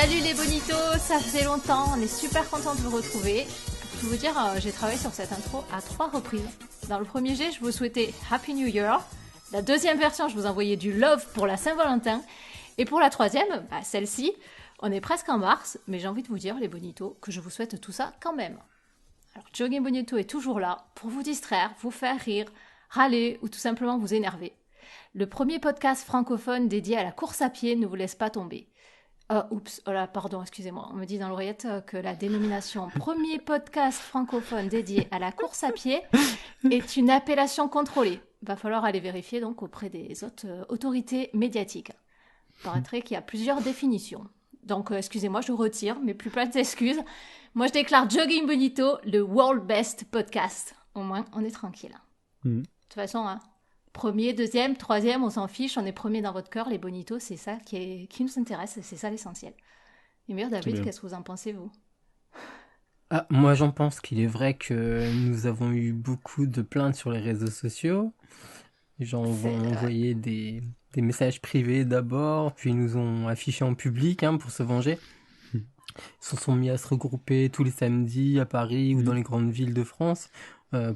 Salut les bonitos, ça faisait longtemps, on est super contents de vous retrouver. Pour tout vous dire, j'ai travaillé sur cette intro à 3 reprises. Dans le premier jet, je vous souhaitais Happy New Year. La deuxième version, je vous envoyais du love pour la Saint-Valentin. Et pour la troisième, celle-ci, on est presque en mars, mais j'ai envie de vous dire, les bonitos, que je vous souhaite tout ça quand même. Alors, Jogging Bonito est toujours là pour vous distraire, vous faire rire, râler ou tout simplement vous énerver. Le premier podcast francophone dédié à la course à pied ne vous laisse pas tomber. Pardon, excusez-moi. On me dit dans l'oreillette que la dénomination premier podcast francophone dédié à la course à pied est une appellation contrôlée. Va falloir aller vérifier donc auprès des autres autorités médiatiques. Il paraîtrait qu'il y a plusieurs définitions. Donc, excusez-moi, je retire, mais plus plein d'excuses. Moi, je déclare Jogging Bonito le world best podcast. Au moins, on est tranquille. De toute façon, premier, deuxième, troisième, on s'en fiche, on est premier dans votre cœur, les bonitos, c'est ça qui nous intéresse, c'est ça l'essentiel. Et meilleur David, qu'est-ce que vous en pensez, vous ? Moi j'en pense qu'il est vrai que nous avons eu beaucoup de plaintes sur les réseaux sociaux. Les gens vont envoyer des messages privés d'abord, puis ils nous ont affichés en public pour se venger. Ils se sont mis à se regrouper tous les samedis à Paris ou dans les grandes villes de France.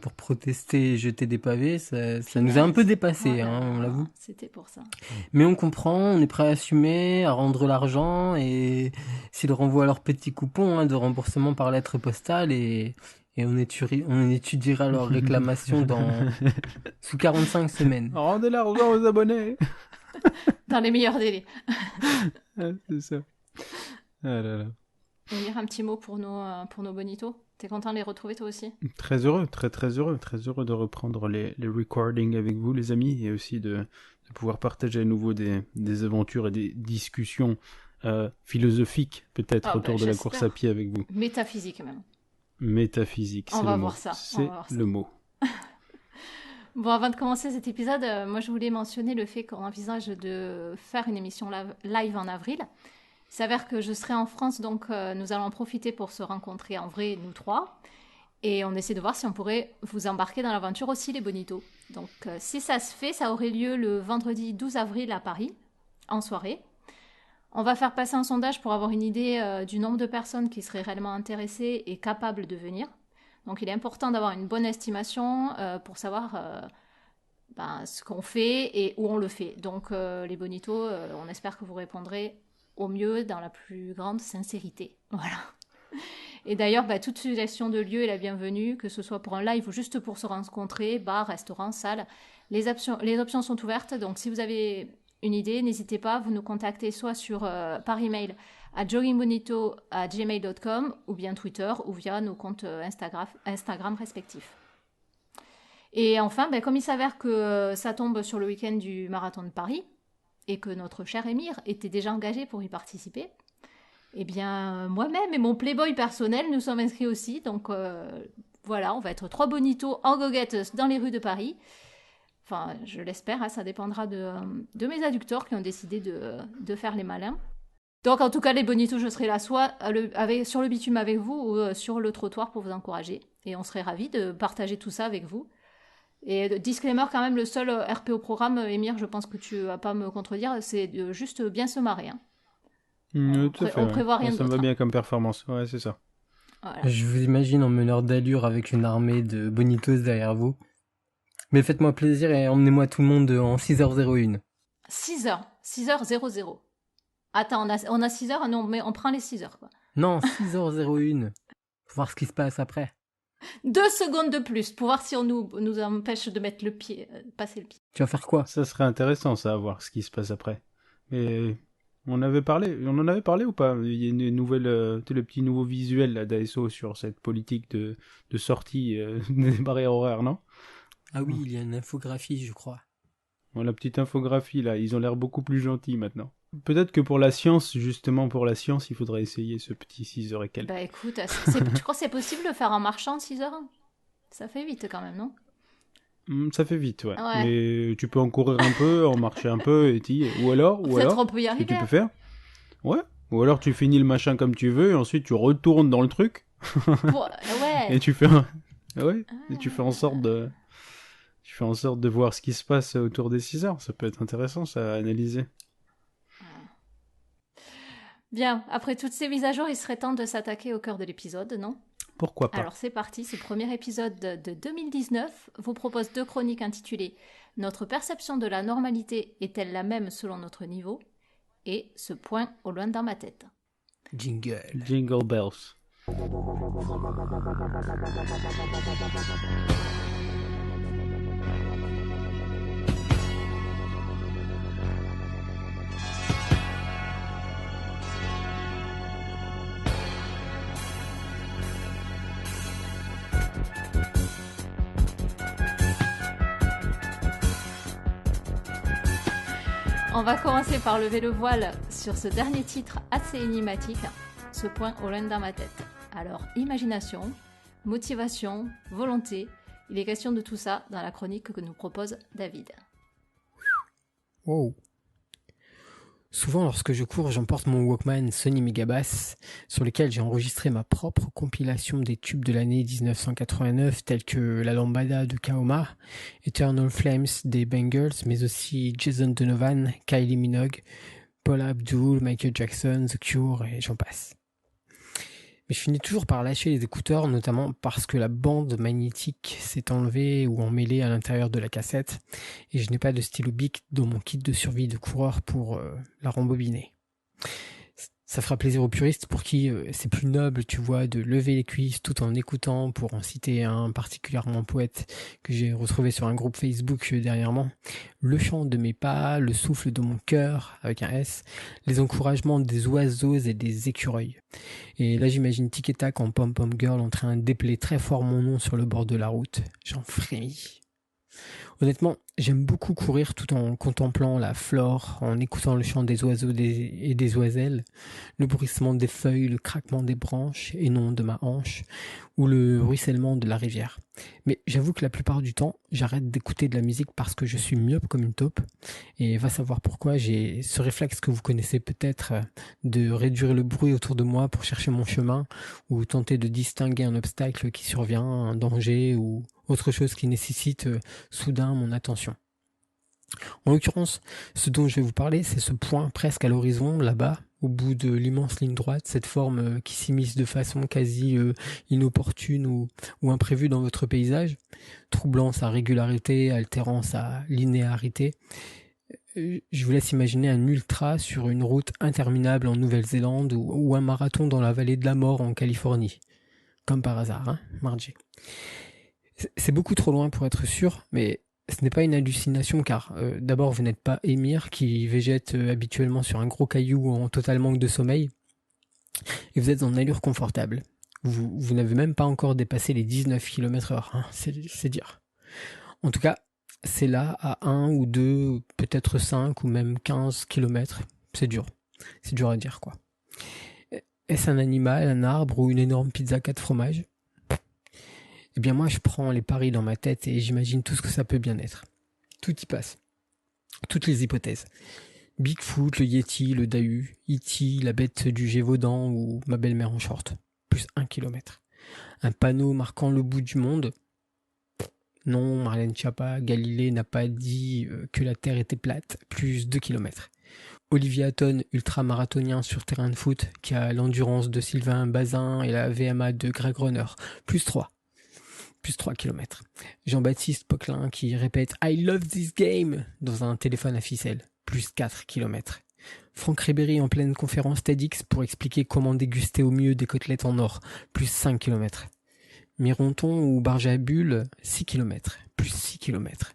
Pour protester et jeter des pavés, ça nous a un peu dépassé, on l'avoue. C'était pour ça. Mais on comprend, on est prêt à assumer, à rendre l'argent, et s'ils renvoient leur petit coupon de remboursement par lettre postale, et on étudiera leur réclamation sous 45 semaines. Rendez l'argent aux abonnés. Dans les meilleurs délais. C'est ça. Ah là là. On va dire un petit mot pour nos bonitos. T'es content de les retrouver toi aussi ? Très heureux, très heureux de reprendre les recordings avec vous les amis, et aussi de pouvoir partager à nouveau des aventures et des discussions philosophiques peut-être autour de la course à pied avec vous. Métaphysique même. Métaphysique, c'est le mot. On va voir ça. C'est le mot. Bon, avant de commencer cet épisode, moi je voulais mentionner le fait qu'on envisage de faire une émission live en avril. Il s'avère que je serai en France, donc nous allons en profiter pour se rencontrer en vrai, nous trois. Et on essaie de voir si on pourrait vous embarquer dans l'aventure aussi, les bonitos. Donc si ça se fait, ça aurait lieu le vendredi 12 avril à Paris, en soirée. On va faire passer un sondage pour avoir une idée du nombre de personnes qui seraient réellement intéressées et capables de venir. Donc il est important d'avoir une bonne estimation pour savoir ce qu'on fait et où on le fait. Donc les bonitos, on espère que vous répondrez au mieux dans la plus grande sincérité. Voilà. Et d'ailleurs, toute suggestion de lieu est la bienvenue, que ce soit pour un live ou juste pour se rencontrer, bar, restaurant, salle. Les options sont ouvertes, donc si vous avez une idée, n'hésitez pas, vous nous contactez soit par email à joggingbonito@gmail.com ou bien Twitter ou via nos comptes Instagram respectifs. Et enfin, comme il s'avère que ça tombe sur le week-end du marathon de Paris, et que notre cher Émir était déjà engagé pour y participer, eh bien, moi-même et mon playboy personnel, nous sommes inscrits aussi. Donc, voilà, on va être 3 bonitos en goguettes dans les rues de Paris. Enfin, je l'espère, ça dépendra de mes adducteurs qui ont décidé de faire les malins. Donc, en tout cas, les bonitos, je serai là soit sur le bitume avec vous ou sur le trottoir pour vous encourager. Et on serait ravis de partager tout ça avec vous. Et disclaimer quand même, le seul RP au programme, Émir, je pense que tu vas pas me contredire, c'est de juste bien se marrer. Tout à fait, on prévoit rien ça d'autre. me va bien comme performance, ouais, c'est ça. Voilà. Je vous imagine en meneur d'allure avec une armée de bonitos derrière vous. Mais faites-moi plaisir et emmenez-moi tout le monde en 6h01. 6h00. Attends, on a 6h, non, mais on prend les 6h, quoi. Non, 6h01. Pour voir ce qui se passe après. 2 secondes de plus pour voir si on nous empêche de mettre passer le pied. Tu vas faire quoi ? Ça serait intéressant, ça, à voir ce qui se passe après. Mais on en avait parlé ou pas ? Il y a une nouvelle, le petit nouveau visuel là, d'ASO sur cette politique de sortie des barrières horaires, non ? Ah oui, il y a une infographie, je crois. Bon, la petite infographie, là, ils ont l'air beaucoup plus gentils maintenant. Peut-être que pour la science, justement pour la science, il faudrait essayer ce petit 6h et quelques. Écoute, tu crois que c'est possible de faire en marchant 6h ? Ça fait vite quand même, non ? Ça fait vite, ouais. Mais tu peux en courir un peu, en marcher un peu, et ou alors, on peut y arriver. Ce que tu peux faire, ouais. Ou alors tu finis le machin comme tu veux, et ensuite tu retournes dans le truc. Ouais. Et tu fais, et tu fais en sorte de voir ce qui se passe autour des 6 heures. Ça peut être intéressant, ça, à analyser. Bien, après toutes ces mises à jour, il serait temps de s'attaquer au cœur de l'épisode, non ? Pourquoi pas ? Alors c'est parti, ce premier épisode de 2019 vous propose 2 chroniques intitulées « Notre perception de la normalité est-elle la même selon notre niveau ?» et « Ce point au loin dans ma tête ». Jingle. Jingle bells. On va commencer par lever le voile sur ce dernier titre assez énigmatique, ce point au loin dans ma tête. Alors, imagination, motivation, volonté, il est question de tout ça dans la chronique que nous propose David. Wow. Souvent, lorsque je cours, j'emporte mon Walkman Sony Megabass, sur lequel j'ai enregistré ma propre compilation des tubes de l'année 1989, tels que La Lambada de Kaoma, Eternal Flames des Bangles, mais aussi Jason Donovan, Kylie Minogue, Paula Abdul, Michael Jackson, The Cure, et j'en passe. Mais je finis toujours par lâcher les écouteurs, notamment parce que la bande magnétique s'est enlevée ou emmêlée à l'intérieur de la cassette, et je n'ai pas de stylo bic dans mon kit de survie de coureur pour la rembobiner. Ça fera plaisir aux puristes pour qui c'est plus noble, tu vois, de lever les cuisses tout en écoutant, pour en citer un particulièrement poète que j'ai retrouvé sur un groupe Facebook dernièrement. Le chant de mes pas, le souffle de mon cœur, avec un S, les encouragements des oiseaux et des écureuils. Et là j'imagine Tic et Tac en pom-pom girl en train d'épeler très fort mon nom sur le bord de la route. J'en frémis. Honnêtement, j'aime beaucoup courir tout en contemplant la flore, en écoutant le chant des oiseaux et des oiselles, le bruissement des feuilles, le craquement des branches, et non de ma hanche, ou le ruissellement de la rivière. Mais j'avoue que la plupart du temps, j'arrête d'écouter de la musique parce que je suis myope comme une taupe, et va savoir pourquoi j'ai ce réflexe que vous connaissez peut-être de réduire le bruit autour de moi pour chercher mon chemin, ou tenter de distinguer un obstacle qui survient, un danger, ou autre chose qui nécessite soudain mon attention. En l'occurrence, ce dont je vais vous parler, c'est ce point presque à l'horizon, là-bas, au bout de l'immense ligne droite, cette forme qui s'immisce de façon quasi inopportune ou imprévue dans votre paysage, troublant sa régularité, altérant sa linéarité. Je vous laisse imaginer un ultra sur une route interminable en Nouvelle-Zélande ou un marathon dans la vallée de la mort en Californie. Comme par hasard, hein, Margie. C'est beaucoup trop loin pour être sûr, mais ce n'est pas une hallucination car d'abord vous n'êtes pas Émir qui végète habituellement sur un gros caillou en total manque de sommeil et vous êtes en allure confortable. Vous n'avez même pas encore dépassé les 19 km/h, hein, c'est dire. En tout cas, c'est là à 1 ou 2, peut-être 5 ou même 15 km. C'est dur à dire quoi. Est-ce un animal, un arbre ou une énorme pizza 4 fromages ? Eh bien moi je prends les paris dans ma tête et j'imagine tout ce que ça peut bien être. Tout y passe. Toutes les hypothèses. Bigfoot, le Yeti, le Dahu, E.T., la bête du Gévaudan ou ma belle-mère en short. Plus 1 km. Un panneau marquant le bout du monde. Non, Marlène Schiappa, Galilée n'a pas dit que la Terre était plate. Plus 2 km. Olivier Hatton, ultramarathonien sur terrain de foot, qui a l'endurance de Sylvain Bazin et la VMA de Greg Runner. Plus 3 km. Jean-Baptiste Poquelin qui répète « I love this game » dans un téléphone à ficelle. Plus 4 km. Franck Ribéry en pleine conférence TEDx pour expliquer comment déguster au mieux des côtelettes en or. Plus 5 km. Mironton ou Barge à Bulle, 6 km. Plus 6 km.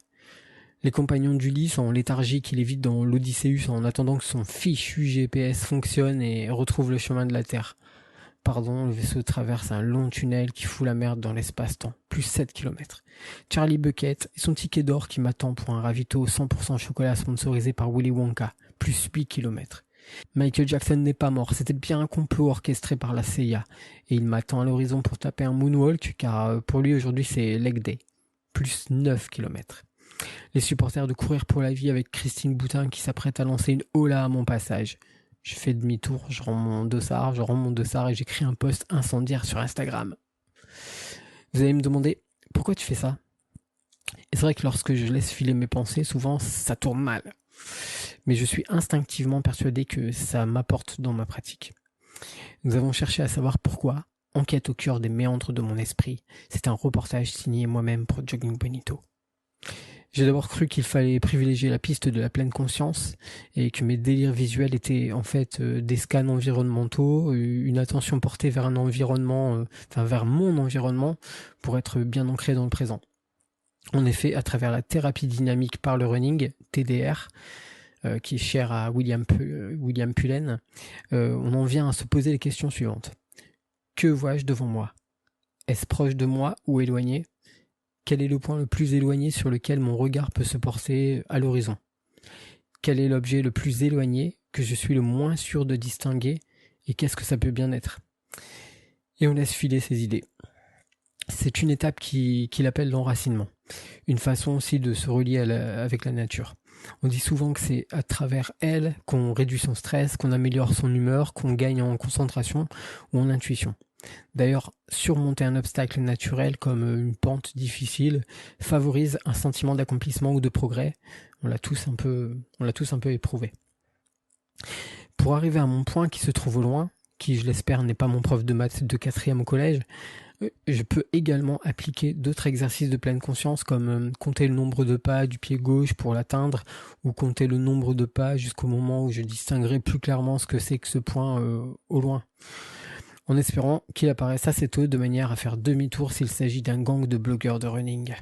Les compagnons d'Ulysse en léthargie qui lévitent dans l'Odysseus en attendant que son fichu GPS fonctionne et retrouve le chemin de la Terre. Pardon, le vaisseau traverse un long tunnel qui fout la merde dans l'espace-temps. Plus 7 km. Charlie Bucket et son ticket d'or qui m'attend pour un ravito 100% chocolat sponsorisé par Willy Wonka. Plus 8 km. Michael Jackson n'est pas mort, c'était bien un complot orchestré par la CIA. Et il m'attend à l'horizon pour taper un moonwalk, car pour lui aujourd'hui c'est leg day. Plus 9 km. Les supporters de Courir pour la vie avec Christine Boutin qui s'apprête à lancer une hola à mon passage. Je fais demi-tour, je rends mon dossard et j'écris un post incendiaire sur Instagram. Vous allez me demander, pourquoi tu fais ça ? Et c'est vrai que lorsque je laisse filer mes pensées, souvent ça tourne mal. mais je suis instinctivement persuadé que ça m'apporte dans ma pratique. Nous avons cherché à savoir pourquoi. Enquête au cœur des méandres de mon esprit. C'est un reportage signé moi-même pour Jogging Bonito. J'ai d'abord cru qu'il fallait privilégier la piste de la pleine conscience et que mes délires visuels étaient en fait des scans environnementaux, une attention portée vers un environnement, vers mon environnement pour être bien ancré dans le présent. En effet, à travers la thérapie dynamique par le running, TDR, qui est chère à William Pullen, on en vient à se poser les questions suivantes. Que vois-je devant moi? Est-ce proche de moi ou éloigné? Quel est le point le plus éloigné sur lequel mon regard peut se porter à l'horizon? Quel est l'objet le plus éloigné que je suis le moins sûr de distinguer? Et qu'est-ce que ça peut bien être? Et on laisse filer ces idées. C'est une étape qu'il appelle l'enracinement. Une façon aussi de se relier avec la nature. On dit souvent que c'est à travers elle qu'on réduit son stress, qu'on améliore son humeur, qu'on gagne en concentration ou en intuition. D'ailleurs, surmonter un obstacle naturel comme une pente difficile favorise un sentiment d'accomplissement ou de progrès. On l'a tous un peu éprouvé. Pour arriver à mon point qui se trouve au loin, qui je l'espère n'est pas mon prof de maths de 4e au collège, je peux également appliquer d'autres exercices de pleine conscience comme compter le nombre de pas du pied gauche pour l'atteindre ou compter le nombre de pas jusqu'au moment où je distinguerai plus clairement ce que c'est que ce point au loin. En espérant qu'il apparaisse assez tôt de manière à faire demi-tour s'il s'agit d'un gang de blogueurs de running.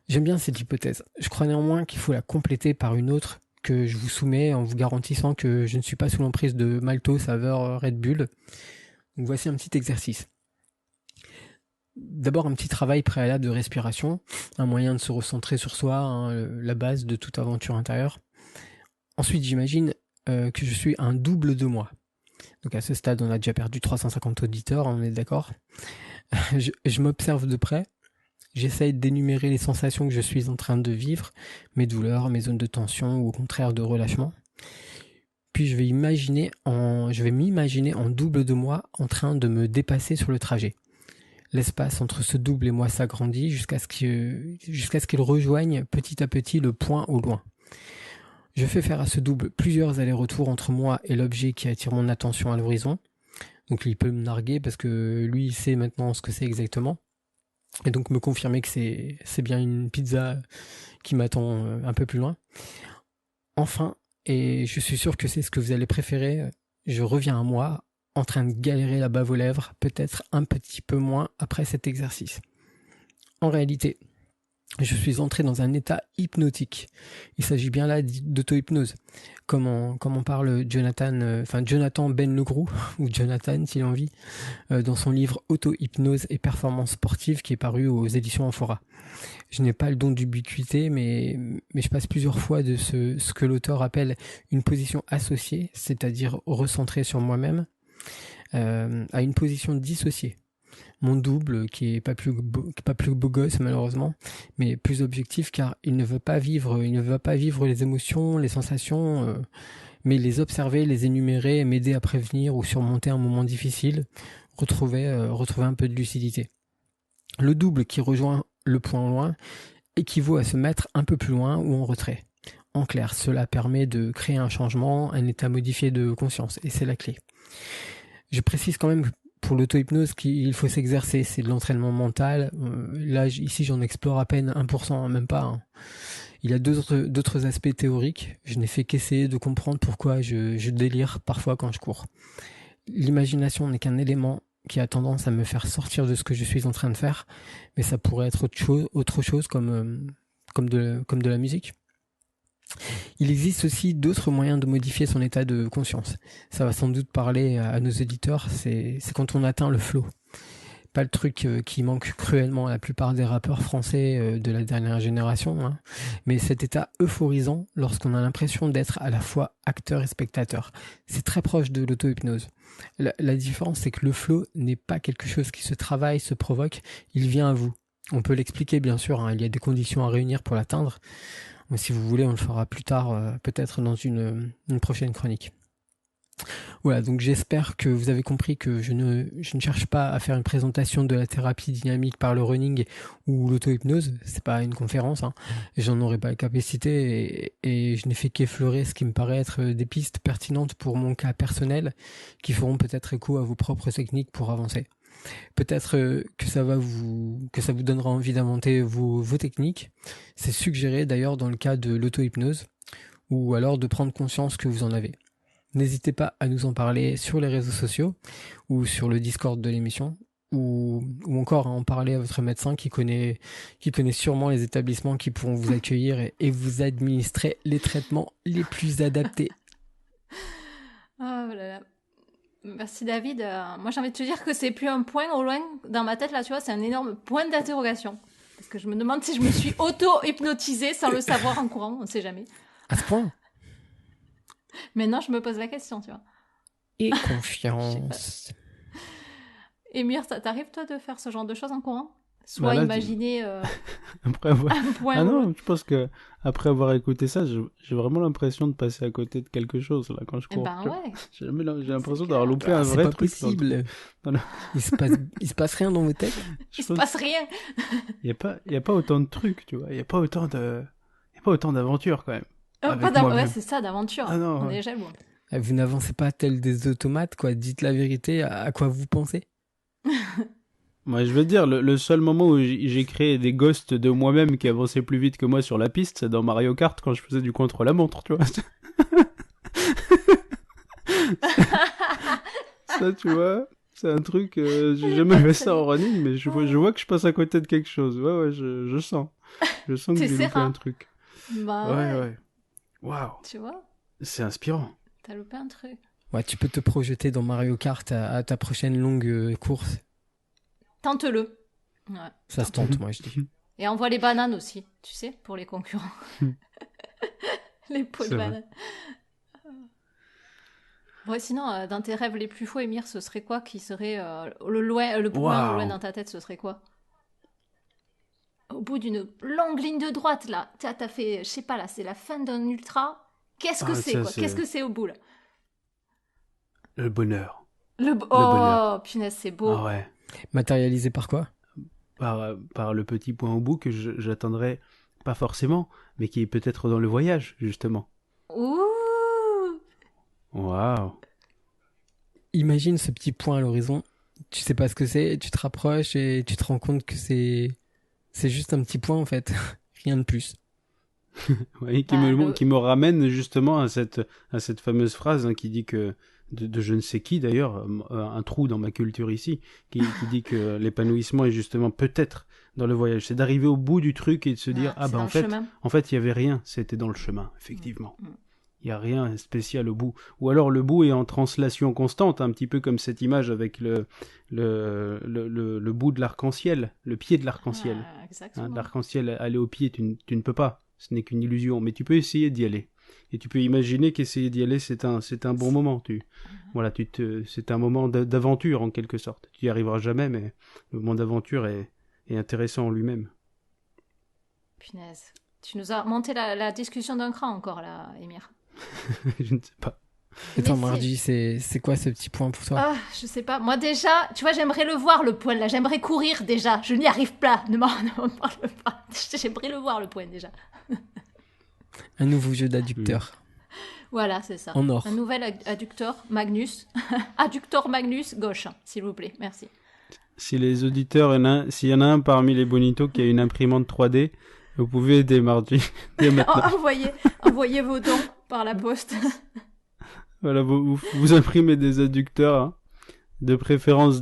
J'aime bien cette hypothèse. Je crois néanmoins qu'il faut la compléter par une autre que je vous soumets en vous garantissant que je ne suis pas sous l'emprise de Malto saveur Red Bull. Donc voici un petit exercice. D'abord un petit travail préalable de respiration, un moyen de se recentrer sur soi, la base de toute aventure intérieure. Ensuite j'imagine que je suis un double de moi. Donc à ce stade on a déjà perdu 350 auditeurs, on est d'accord. Je m'observe de près, j'essaye d'énumérer les sensations que je suis en train de vivre, mes douleurs, mes zones de tension ou au contraire de relâchement. Puis je vais m'imaginer en double de moi en train de me dépasser sur le trajet. L'espace entre ce double et moi s'agrandit jusqu'à ce qu'il rejoigne petit à petit le point au loin. Je fais faire à ce double plusieurs allers-retours entre moi et l'objet qui attire mon attention à l'horizon. Donc il peut me narguer parce que lui il sait maintenant ce que c'est exactement. Et donc me confirmer que c'est bien une pizza qui m'attend un peu plus loin. Enfin, et je suis sûr que c'est ce que vous allez préférer, je reviens à moi, en train de galérer la bave aux lèvres, peut-être un petit peu moins après cet exercice. En réalité, je suis entré dans un état hypnotique. Il s'agit bien là d'auto-hypnose. Comme en parle Jonathan Ben Legroux, ou Jonathan s'il a envie, dans son livre Auto-hypnose et performance sportive qui est paru aux éditions Amphora. Je n'ai pas le don d'ubiquité, mais je passe plusieurs fois de ce que l'auteur appelle une position associée, c'est-à-dire recentrée sur moi-même, à une position dissociée. Mon double, qui est pas plus beau gosse malheureusement, mais plus objectif car il ne veut pas vivre les émotions, les sensations, mais les observer, les énumérer, m'aider à prévenir ou surmonter un moment difficile, retrouver un peu de lucidité. Le double qui rejoint le point loin équivaut à se mettre un peu plus loin ou en retrait. En clair, cela permet de créer un changement, un état modifié de conscience, et c'est la clé. Je précise quand même pour l'auto-hypnose qu'il faut s'exercer, c'est de l'entraînement mental. Là, ici, j'en explore à peine 1%, même pas. Il y a d'autres aspects théoriques. Je n'ai fait qu'essayer de comprendre pourquoi je délire parfois quand je cours. L'imagination n'est qu'un élément qui a tendance à me faire sortir de ce que je suis en train de faire, mais ça pourrait être autre chose comme de la musique. Il existe aussi d'autres moyens de modifier son état de conscience. Ça va sans doute parler à nos éditeurs, c'est quand on atteint le flow. Pas le truc qui manque cruellement à la plupart des rappeurs français de la dernière génération, mais cet état euphorisant lorsqu'on a l'impression d'être à la fois acteur et spectateur. C'est très proche de l'auto-hypnose. La différence, c'est que le flow n'est pas quelque chose qui se travaille, se provoque, il vient à vous. On peut l'expliquer bien sûr, il y a des conditions à réunir pour l'atteindre. Mais si vous voulez, on le fera plus tard, peut-être dans une prochaine chronique. Voilà, donc j'espère que vous avez compris que je ne cherche pas à faire une présentation de la thérapie dynamique par le running ou l'auto-hypnose. C'est pas une conférence, hein. J'en aurais pas la capacité et je n'ai fait qu'effleurer ce qui me paraît être des pistes pertinentes pour mon cas personnel qui feront peut-être écho à vos propres techniques pour avancer. Peut-être que ça vous donnera envie d'inventer vos techniques. C'est suggéré d'ailleurs dans le cas de l'auto-hypnose ou alors de prendre conscience que vous en avez. N'hésitez pas à nous en parler sur les réseaux sociaux ou sur le Discord de l'émission ou encore à en parler à votre médecin qui connaît sûrement les établissements qui pourront vous accueillir et vous administrer les traitements les plus adaptés. Oh là là. Merci David. Moi j'ai envie de te dire que c'est plus un point au loin dans ma tête là, tu vois, c'est un énorme point d'interrogation. Parce que je me demande si je me suis auto-hypnotisée sans le savoir en courant, on ne sait jamais. À ce point ? Maintenant, je me pose la question, tu vois. Et confiance. Émir, t'arrives toi de faire ce genre de choses en courant ? Soit là, imaginer après avoir... un point. Ah non, je pense que après avoir écouté ça, j'ai vraiment l'impression de passer à côté de quelque chose là quand je cours. Ouais. J'ai l'impression d'avoir loupé un vrai truc. C'est pas possible. Il se passe rien dans vos têtes. Il se passe rien. Il y a pas autant de trucs, tu vois. Il y a pas autant d'aventures quand même. Ouais, c'est ça, d'aventure. Ah non, on est jaloux. Vous n'avancez pas tel des automates, quoi. Dites la vérité, à quoi vous pensez. Moi, je veux dire, le seul moment où j'ai créé des ghosts de moi-même qui avançaient plus vite que moi sur la piste, c'est dans Mario Kart quand je faisais du contre-la-montre, tu vois. Ça, tu vois, c'est un truc, j'ai jamais fait ça en running, mais je vois que je passe à côté de quelque chose. Ouais, je sens. Je sens que j'ai loupé un truc. Bah ouais. Waouh. Tu vois ? C'est inspirant. T'as loupé un truc. Ouais, tu peux te projeter dans Mario Kart à ta prochaine longue course. Tente-le. Ouais. Ça se tente, moi, je dis. Et envoie les bananes aussi, tu sais, pour les concurrents. Les pots de bananes. Bon, sinon, dans tes rêves les plus fous, Émir, ce serait quoi qui serait le point au loin dans ta tête, ce serait quoi ? Au bout d'une longue ligne de droite, là, t'as fait, je sais pas, là, c'est la fin d'un ultra. Qu'est-ce que c'est, quoi ? Qu'est-ce que c'est au bout, là ? Le bonheur. Le bonheur. Punaise, c'est beau. Ah ouais. Matérialisé par quoi ? Par le petit point au bout que j'attendrai pas forcément, mais qui est peut-être dans le voyage, justement. Ouh. Waouh. Imagine ce petit point à l'horizon. Tu sais pas ce que c'est, tu te rapproches et tu te rends compte que c'est juste un petit point en fait, rien de plus. Oui, qui me ramène justement à cette fameuse phrase qui dit que de je ne sais qui d'ailleurs, un trou dans ma culture ici, qui dit que l'épanouissement est justement peut-être dans le voyage. C'est d'arriver au bout du truc et de se dire en fait il y avait rien, c'était dans le chemin, effectivement. Il y a rien spécial au bout. Ou alors le bout est en translation constante, un petit peu comme cette image avec le bout de l'arc-en-ciel, le pied de l'arc-en-ciel. L'arc-en-ciel, aller au pied, tu ne peux pas. Ce n'est qu'une illusion, mais tu peux essayer d'y aller. Et tu peux imaginer qu'essayer d'y aller, c'est un bon moment. C'est un moment d'aventure en quelque sorte. Tu y arriveras jamais, mais le moment d'aventure est intéressant en lui-même. Punaise. Tu nous as monté la discussion d'un cran encore là, Émir. Je ne sais pas. Attends, Mardi, c'est quoi ce petit point pour toi ? Ah, je sais pas. Moi déjà, tu vois, j'aimerais le voir le point là. J'aimerais courir déjà. Je n'y arrive pas. Ne m'en parle pas. J'aimerais le voir le point déjà. Un nouveau jeu d'adducteur. Voilà, c'est ça. En or. Un nouvel adducteur Magnus. Adducteur Magnus gauche, s'il vous plaît. Merci. Si les auditeurs, s'il y en a un parmi les bonitos qui a une imprimante 3D, vous pouvez aider Mardi. Envoyez vos dons par la poste. Voilà, vous imprimez des adducteurs, hein, de préférence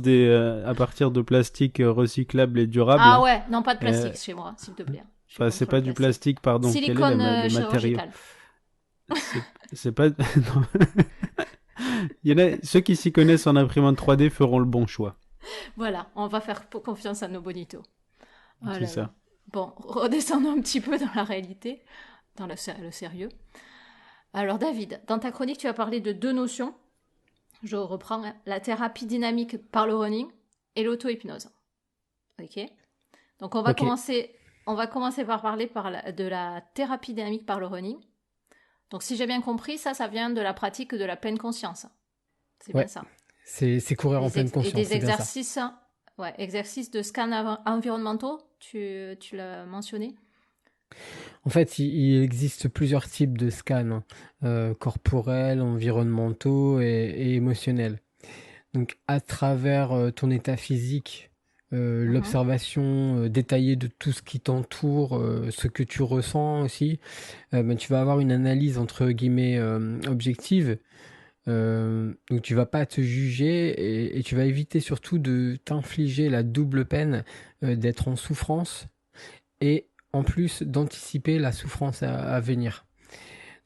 à partir de plastique recyclable et durable. Ah ouais, non, pas de plastique chez moi, s'il te plaît. Enfin, c'est pas du plastique, pardon. Silicone le matériau. C'est pas... Il y en a, ceux qui s'y connaissent en imprimante 3D feront le bon choix. Voilà, on va faire confiance à nos bonitos. Voilà. C'est ça. Bon, redescendons un petit peu dans la réalité, dans le sérieux. Alors David, dans ta chronique, tu as parlé de deux notions. Je reprends, la thérapie dynamique par le running et l'auto-hypnose. Ok ? Donc on va commencer par parler de la thérapie dynamique par le running. Donc si j'ai bien compris, ça vient de la pratique de la pleine conscience. C'est bien ça. C'est courir en pleine conscience. Et des exercices, exercices de scan environnementaux, tu l'as mentionné. En fait, il existe plusieurs types de scans, corporels, environnementaux et émotionnels. Donc, à travers ton état physique, l'observation détaillée de tout ce qui t'entoure, ce que tu ressens aussi, tu vas avoir une analyse entre guillemets objective. Donc tu vas pas te juger et tu vas éviter surtout de t'infliger la double peine d'être en souffrance et en plus d'anticiper la souffrance à venir.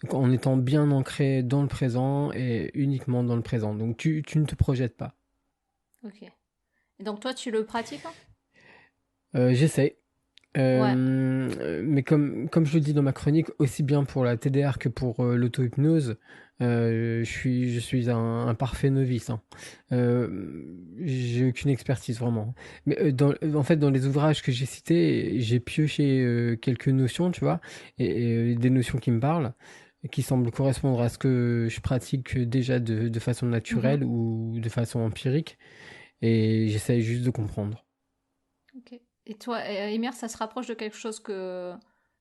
Donc en étant bien ancré dans le présent et uniquement dans le présent. Donc tu ne te projettes pas. Ok. Et donc toi tu le pratiques J'essaie. Mais comme je le dis dans ma chronique, aussi bien pour la TDR que pour l'auto-hypnose, je suis un parfait novice. Hein. J'ai aucune expertise vraiment. Mais en fait, dans les ouvrages que j'ai cités, j'ai pioché quelques notions, tu vois, et des notions qui me parlent, qui semblent correspondre à ce que je pratique déjà de façon naturelle ou de façon empirique, et j'essaie juste de comprendre. Ok. Et toi, Emir, ça se rapproche de quelque chose que...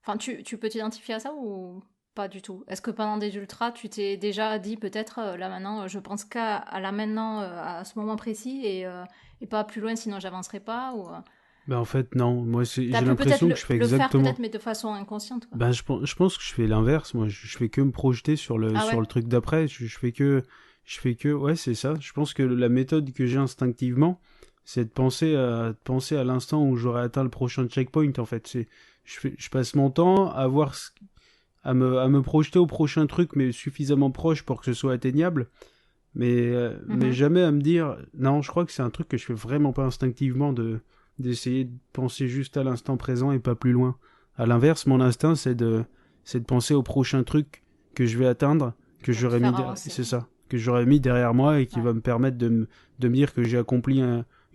Enfin, tu peux t'identifier à ça ou pas du tout? Est-ce que pendant des ultras, tu t'es déjà dit peut-être, là maintenant, je pense qu'à là maintenant, à ce moment précis, et pas plus loin, sinon j'avancerai pas ou, Ben en fait, non. Moi, j'ai T'as pu l'impression peut-être que je fais le faire exactement... peut-être, mais de façon inconsciente, quoi. Ben, je pense que je fais l'inverse. Moi, je fais que me projeter sur Ah sur ouais? le truc d'après. Je fais que, ouais, c'est ça. Je pense que la méthode que j'ai instinctivement, c'est de de penser à l'instant où j'aurai atteint le prochain checkpoint, en fait. Je passe mon temps à voir, à me projeter au prochain truc, mais suffisamment proche pour que ce soit atteignable. Mais jamais à me dire, non, je crois que c'est un truc que je fais vraiment pas instinctivement d'essayer de penser juste à l'instant présent et pas plus loin. À l'inverse, mon instinct, c'est de penser au prochain truc que je vais atteindre, que Pour te j'aurais faire avancer. c'est ça, que j'aurais mis derrière moi et qui va me permettre de me dire que j'ai accompli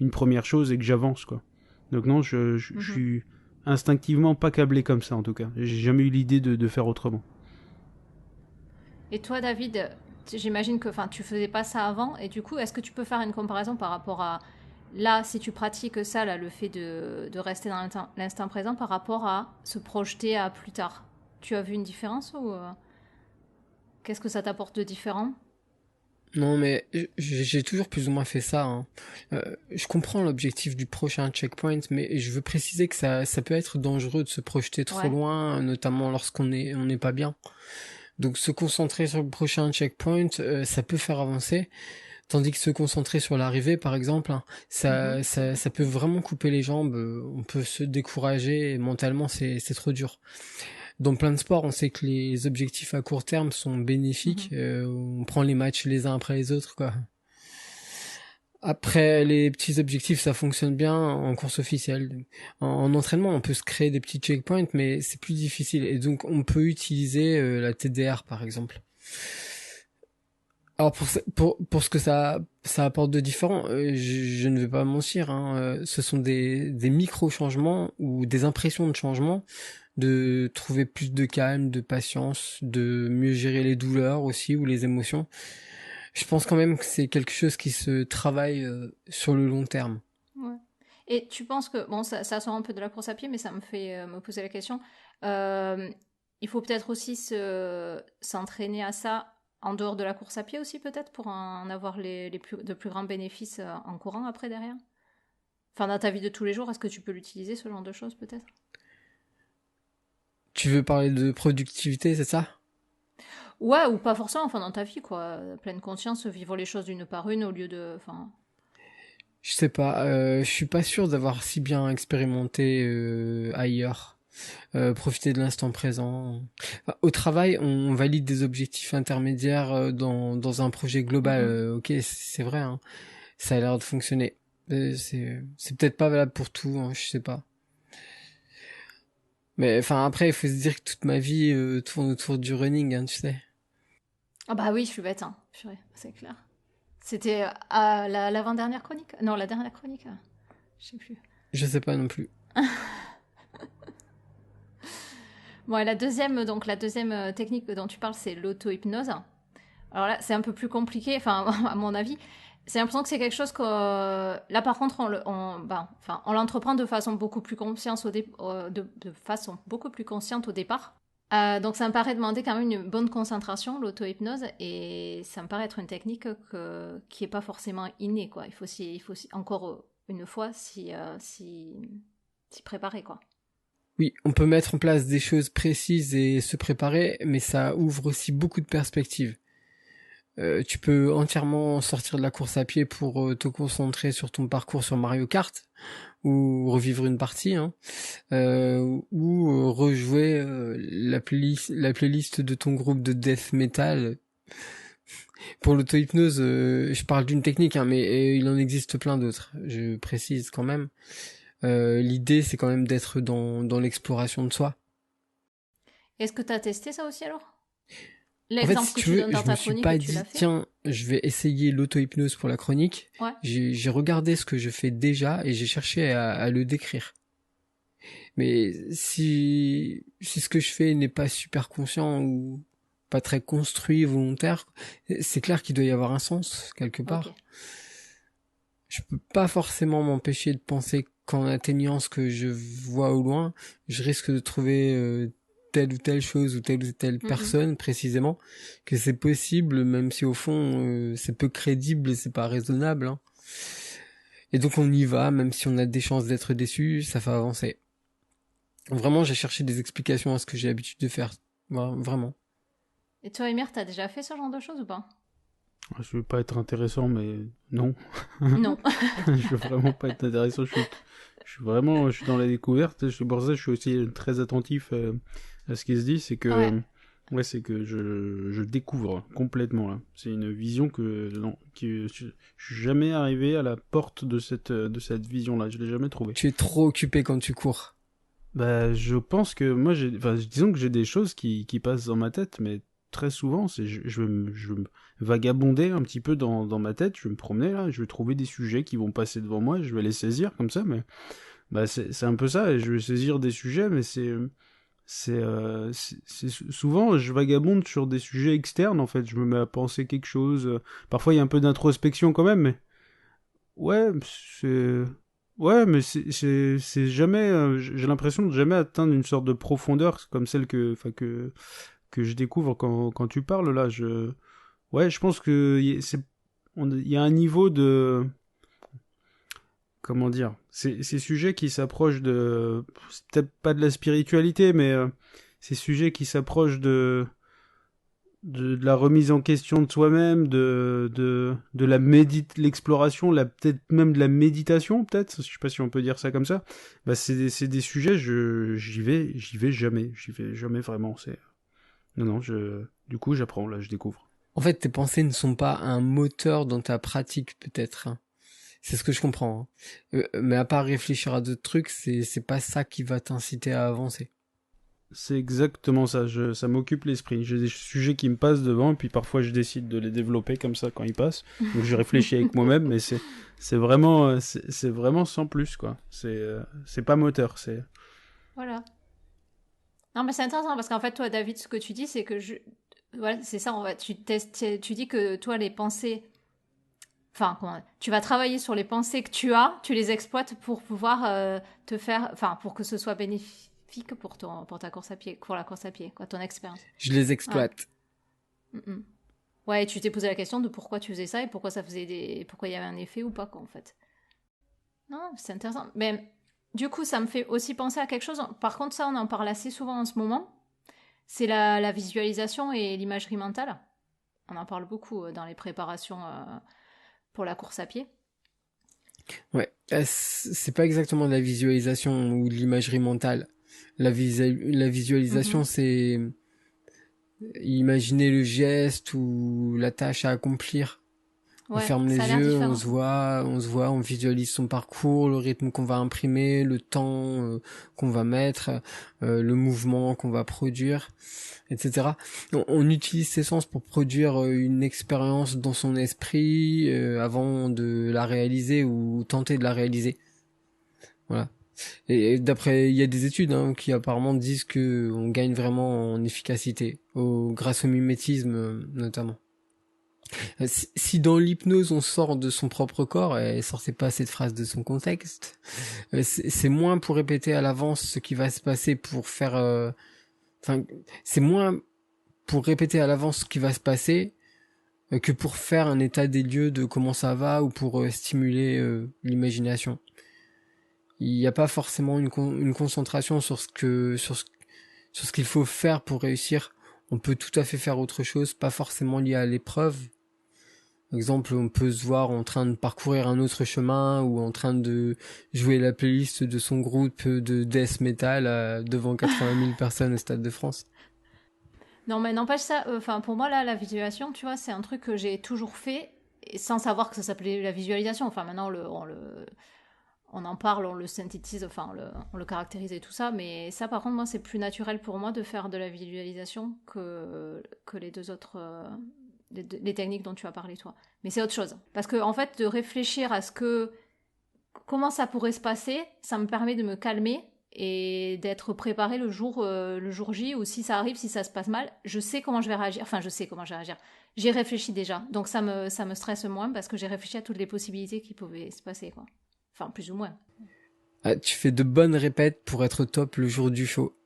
une première chose et que j'avance, quoi. Donc non, je suis instinctivement pas câblé comme ça, en tout cas. J'ai jamais eu l'idée de faire autrement. Et toi, David, j'imagine que tu faisais pas ça avant, et du coup, est-ce que tu peux faire une comparaison par rapport à là, si tu pratiques ça, là, le fait de rester dans l'instant présent par rapport à se projeter à plus tard? Tu as vu une différence ou qu'est-ce que ça t'apporte de différent? Non, mais j'ai toujours plus ou moins fait ça. Hein. Je comprends l'objectif du prochain checkpoint, mais je veux préciser que ça peut être dangereux de se projeter trop loin, notamment lorsqu'on n'est pas bien. Donc se concentrer sur le prochain checkpoint, ça peut faire avancer, tandis que se concentrer sur l'arrivée, par exemple, hein, ça peut vraiment couper les jambes. On peut se décourager et mentalement, c'est trop dur. Dans plein de sports, on sait que les objectifs à court terme sont bénéfiques. On prend les matchs les uns après les autres, quoi. Après, les petits objectifs, ça fonctionne bien en course officielle. En entraînement, on peut se créer des petits checkpoints, mais c'est plus difficile. Et donc, on peut utiliser la TDR, par exemple. Alors, pour ce que ça apporte de différent, je ne vais pas mentir, hein, ce sont des micro-changements ou des impressions de changement, de trouver plus de calme, de patience, de mieux gérer les douleurs aussi ou les émotions. Je pense quand même que c'est quelque chose qui se travaille sur le long terme. Ouais. Et tu penses que, bon, ça sort un peu de la course à pied, mais ça me fait me poser la question. Il faut peut-être aussi s'entraîner à ça en dehors de la course à pied aussi, peut-être, pour en avoir de plus grands bénéfices en courant après, derrière? Enfin, dans ta vie de tous les jours, est-ce que tu peux l'utiliser, ce genre de choses, peut-être? Tu veux parler de productivité, c'est ça? Ouais, ou pas forcément, enfin, dans ta vie, quoi. Pleine conscience, vivre les choses une par une au lieu de... Enfin... Je sais pas, je suis pas sûr d'avoir si bien expérimenté ailleurs. Profiter de l'instant présent. Enfin, au travail, on valide des objectifs intermédiaires dans un projet global. Ok, c'est vrai, hein. Ça a l'air de fonctionner. C'est peut-être pas valable pour tout, hein, je sais pas. Mais enfin après, il faut se dire que toute ma vie tourne autour du running, hein, tu sais. Ah bah oui, je suis bête, hein. Purée, c'est clair. C'était à l'avant-dernière chronique? Non, la dernière chronique. Je sais plus. Je sais pas non plus. Bon, et la deuxième technique dont tu parles, c'est l'auto-hypnose. Alors là, c'est un peu plus compliqué, enfin, à mon avis. C'est l'impression que c'est quelque chose que, là, par contre, on l'entreprend de façon beaucoup plus consciente de façon beaucoup plus consciente au départ. Donc, ça me paraît demander quand même une bonne concentration, l'auto-hypnose, et ça me paraît être une technique qui est pas forcément innée, quoi. Il faut encore une fois s'y préparer, quoi. Oui, on peut mettre en place des choses précises et se préparer, mais ça ouvre aussi beaucoup de perspectives. Tu peux entièrement sortir de la course à pied pour te concentrer sur ton parcours sur Mario Kart ou revivre une partie, hein, ou rejouer la playlist de ton groupe de death metal. Pour l'auto-hypnose, je parle d'une technique, hein, mais il en existe plein d'autres. Je précise quand même. L'idée, c'est quand même d'être dans l'exploration de soi. Est-ce que tu as testé ça aussi alors? En fait, si tu veux, je me suis pas dit, tiens, je vais essayer l'auto-hypnose pour la chronique. Ouais. J'ai regardé ce que je fais déjà et j'ai cherché à le décrire. Mais si ce que je fais n'est pas super conscient ou pas très construit, volontaire, c'est clair qu'il doit y avoir un sens quelque part. Okay. Je peux pas forcément m'empêcher de penser qu'en atteignant ce que je vois au loin, je risque de trouver telle ou telle chose ou telle personne précisément, que c'est possible, même si au fond c'est peu crédible et c'est pas raisonnable, hein. Et donc on y va, même si on a des chances d'être déçu, ça fait avancer. Vraiment, j'ai cherché des explications à ce que j'ai l'habitude de faire, vraiment. Et toi, Emir, t'as déjà fait ce genre de choses ou pas? Je veux pas être intéressant, mais non. Non. Je veux vraiment pas être intéressant. Je suis dans la découverte. Pour ça, je suis aussi très attentif à ce qui se dit. C'est que, c'est que je découvre complètement là. C'est une vision que je suis jamais arrivé à la porte de cette vision-là. Je l'ai jamais trouvée. Tu es trop occupé quand tu cours. Bah, je pense que moi, disons que j'ai des choses qui passent dans ma tête, mais très souvent, je vais me vagabonder un petit peu dans ma tête, je vais me promener là, je vais trouver des sujets qui vont passer devant moi, je vais les saisir comme ça, mais bah c'est un peu ça, et je vais saisir des sujets, mais c'est souvent je vagabonde sur des sujets externes en fait, je me mets à penser quelque chose, parfois il y a un peu d'introspection quand même, mais mais c'est jamais, j'ai l'impression de jamais atteindre une sorte de profondeur comme celle que je découvre quand tu parles là. Je pense que il y a un niveau de, comment dire, ces sujets qui s'approchent de, c'est peut-être pas de la spiritualité, mais ces sujets qui s'approchent de la remise en question de soi-même, de l'exploration, peut-être même de la méditation, peut-être, je sais pas si on peut dire ça comme ça. Bah c'est des sujets, j'y vais jamais vraiment. Non, du coup j'apprends là, je découvre. En fait, tes pensées ne sont pas un moteur dans ta pratique, peut-être, hein. C'est ce que je comprends, hein. Mais à part réfléchir à d'autres trucs, c'est pas ça qui va t'inciter à avancer. C'est exactement ça, ça m'occupe l'esprit. J'ai des sujets qui me passent devant, et puis parfois je décide de les développer comme ça quand ils passent. Donc je réfléchis avec moi-même, mais c'est vraiment sans plus, quoi. C'est pas moteur, c'est... Voilà. Non, mais c'est intéressant, parce qu'en fait, toi, David, ce que tu dis, c'est que voilà, c'est ça, tu dis que toi, les pensées... Enfin, tu vas travailler sur les pensées que tu as, tu les exploites pour pouvoir te faire... Enfin, pour que ce soit bénéfique pour ta course à pied, pour la course à pied, quoi, ton expérience. Je les exploite. Ouais. Ouais, tu t'es posé la question de pourquoi tu faisais ça et pourquoi ça faisait pourquoi il y avait un effet ou pas, quoi, en fait. Non, c'est intéressant. Mais du coup, ça me fait aussi penser à quelque chose. Par contre, ça, on en parle assez souvent en ce moment. C'est la visualisation et l'imagerie mentale. On en parle beaucoup dans les préparations pour la course à pied. Ouais, c'est pas exactement de la visualisation ou de l'imagerie mentale. La visualisation, c'est imaginer le geste ou la tâche à accomplir. On ferme les yeux, on se voit, on visualise son parcours, le rythme qu'on va imprimer, le temps qu'on va mettre, le mouvement qu'on va produire, etc. On utilise ces sens pour produire une expérience dans son esprit avant de la réaliser ou tenter de la réaliser. Voilà. Et d'après, il y a des études qui apparemment disent que on gagne vraiment en efficacité, grâce au mimétisme notamment. Si dans l'hypnose on sort de son propre corps, et sortez pas cette phrase de son contexte, c'est moins pour répéter à l'avance ce qui va se passer pour faire... c'est moins pour répéter à l'avance ce qui va se passer que pour faire un état des lieux de comment ça va ou pour stimuler l'imagination. Il n'y a pas forcément une concentration sur ce qu'il faut faire pour réussir. On peut tout à fait faire autre chose, pas forcément lié à l'épreuve. Par exemple, on peut se voir en train de parcourir un autre chemin ou en train de jouer la playlist de son groupe de death metal devant 80 000 personnes au Stade de France. Non, mais n'empêche ça, pour moi, là, la visualisation, tu vois, c'est un truc que j'ai toujours fait, et sans savoir que ça s'appelait la visualisation. Enfin, maintenant, on en parle, on le synthétise, on le caractérise et tout ça, mais ça, par contre, moi, c'est plus naturel pour moi de faire de la visualisation que les deux autres, les techniques dont tu as parlé, toi. Mais c'est autre chose. Parce que, en fait, de réfléchir à comment ça pourrait se passer, ça me permet de me calmer et d'être préparé le jour J, ou si ça arrive, si ça se passe mal, je sais comment je vais réagir. Enfin, je sais comment je vais réagir. J'ai réfléchi déjà, donc ça me stresse moins parce que j'ai réfléchi à toutes les possibilités qui pouvaient se passer, quoi. Enfin, plus ou moins. Ah, tu fais de bonnes répètes pour être top le jour du show.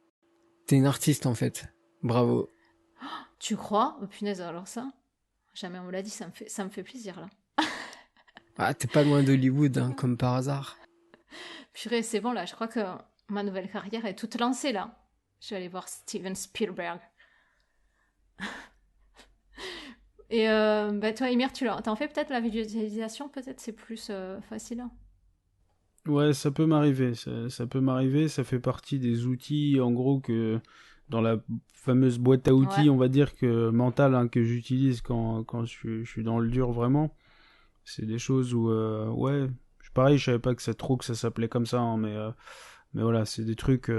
T'es une artiste, en fait. Bravo. Oh, tu crois ? Oh, punaise, alors ça, jamais on me l'a dit, ça me fait plaisir, là. Ah, t'es pas loin d'Hollywood, hein, comme par hasard. Purée, c'est bon, là, je crois que ma nouvelle carrière est toute lancée, là. Je vais aller voir Steven Spielberg. Et toi, Emir, t'en fais peut-être la visualisation, peut-être c'est plus facile. Hein. Ouais, ça peut m'arriver. Ça peut m'arriver. Ça fait partie des outils, en gros, que dans la fameuse boîte à outils, on va dire que mentale, hein, que j'utilise quand je suis dans le dur vraiment. C'est des choses où, pareil, je savais pas que ça s'appelait comme ça, hein, mais voilà, c'est des trucs.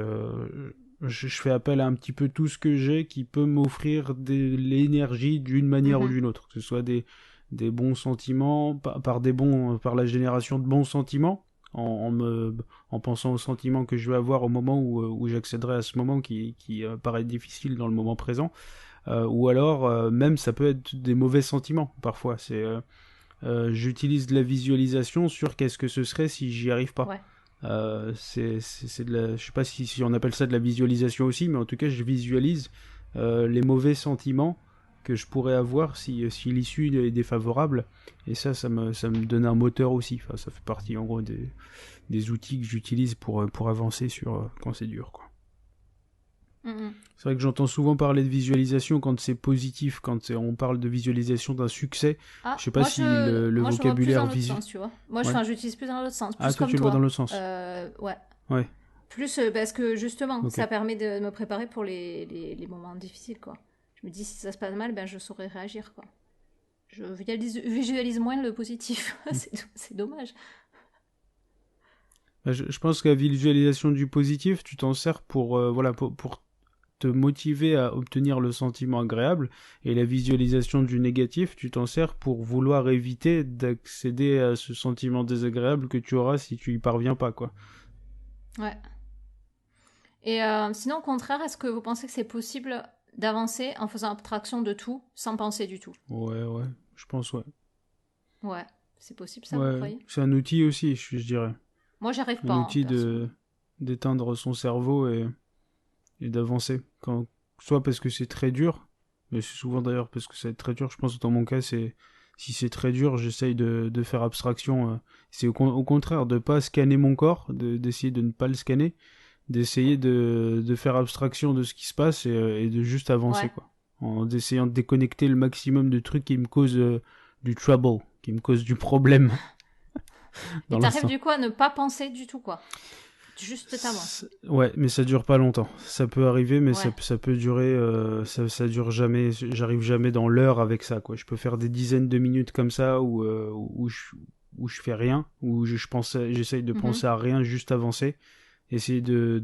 Je fais appel à un petit peu tout ce que j'ai qui peut m'offrir de l'énergie d'une manière ou d'une autre, que ce soit des bons sentiments, par la génération de bons sentiments, en pensant aux sentiments que je vais avoir au moment où j'accéderai à ce moment qui paraît difficile dans le moment présent, ou alors même ça peut être des mauvais sentiments parfois. J'utilise de la visualisation sur qu'est-ce que ce serait si j'y arrive pas. Ouais. Je sais pas si on appelle ça de la visualisation aussi, mais en tout cas je visualise les mauvais sentiments que je pourrais avoir si l'issue est défavorable, et ça me donne un moteur aussi. Enfin, ça fait partie en gros des outils que j'utilise pour avancer quand c'est dur, quoi. C'est vrai que j'entends souvent parler de visualisation quand c'est positif, on parle de visualisation d'un succès. Je sais pas si le vocabulaire visuel. Moi, j'utilise plus dans l'autre sens. Plus toi, comme tu le vois dans l'autre sens. Ouais. Plus parce que justement, ça permet de me préparer pour les moments difficiles, quoi. Je me dis, si ça se passe mal, je saurais réagir, quoi. Je visualise moins le positif. C'est dommage. Je pense que la visualisation du positif, tu t'en sers pour te motiver à obtenir le sentiment agréable, et la visualisation du négatif, tu t'en sers pour vouloir éviter d'accéder à ce sentiment désagréable que tu auras si tu y parviens pas, quoi. Ouais. Et sinon, au contraire, est-ce que vous pensez que c'est possible d'avancer en faisant abstraction de tout, sans penser du tout ? Ouais, je pense, ouais. Ouais, c'est possible, ça, vous croyez ? C'est un outil aussi, je dirais. Moi, j'arrive pas. Un outil d'éteindre son cerveau et d'avancer. Soit parce que c'est très dur, mais c'est souvent d'ailleurs parce que c'est très dur. Je pense que dans mon cas, si c'est très dur, j'essaye de faire abstraction. C'est au contraire, de pas scanner mon corps, d'essayer de ne pas le scanner, d'essayer de faire abstraction de ce qui se passe et de juste avancer, quoi. En essayant de déconnecter le maximum de trucs qui me causent du trouble, qui me causent du problème. Et t'arrives du coup à ne pas penser du tout, quoi. Juste t'avances. Ouais, mais ça dure pas longtemps. Ça peut arriver, mais ça peut durer. Ça dure jamais. J'arrive jamais dans l'heure avec ça, quoi. Je peux faire des dizaines de minutes comme ça où je fais rien, où j'essaye de penser à rien, juste avancer, essayer de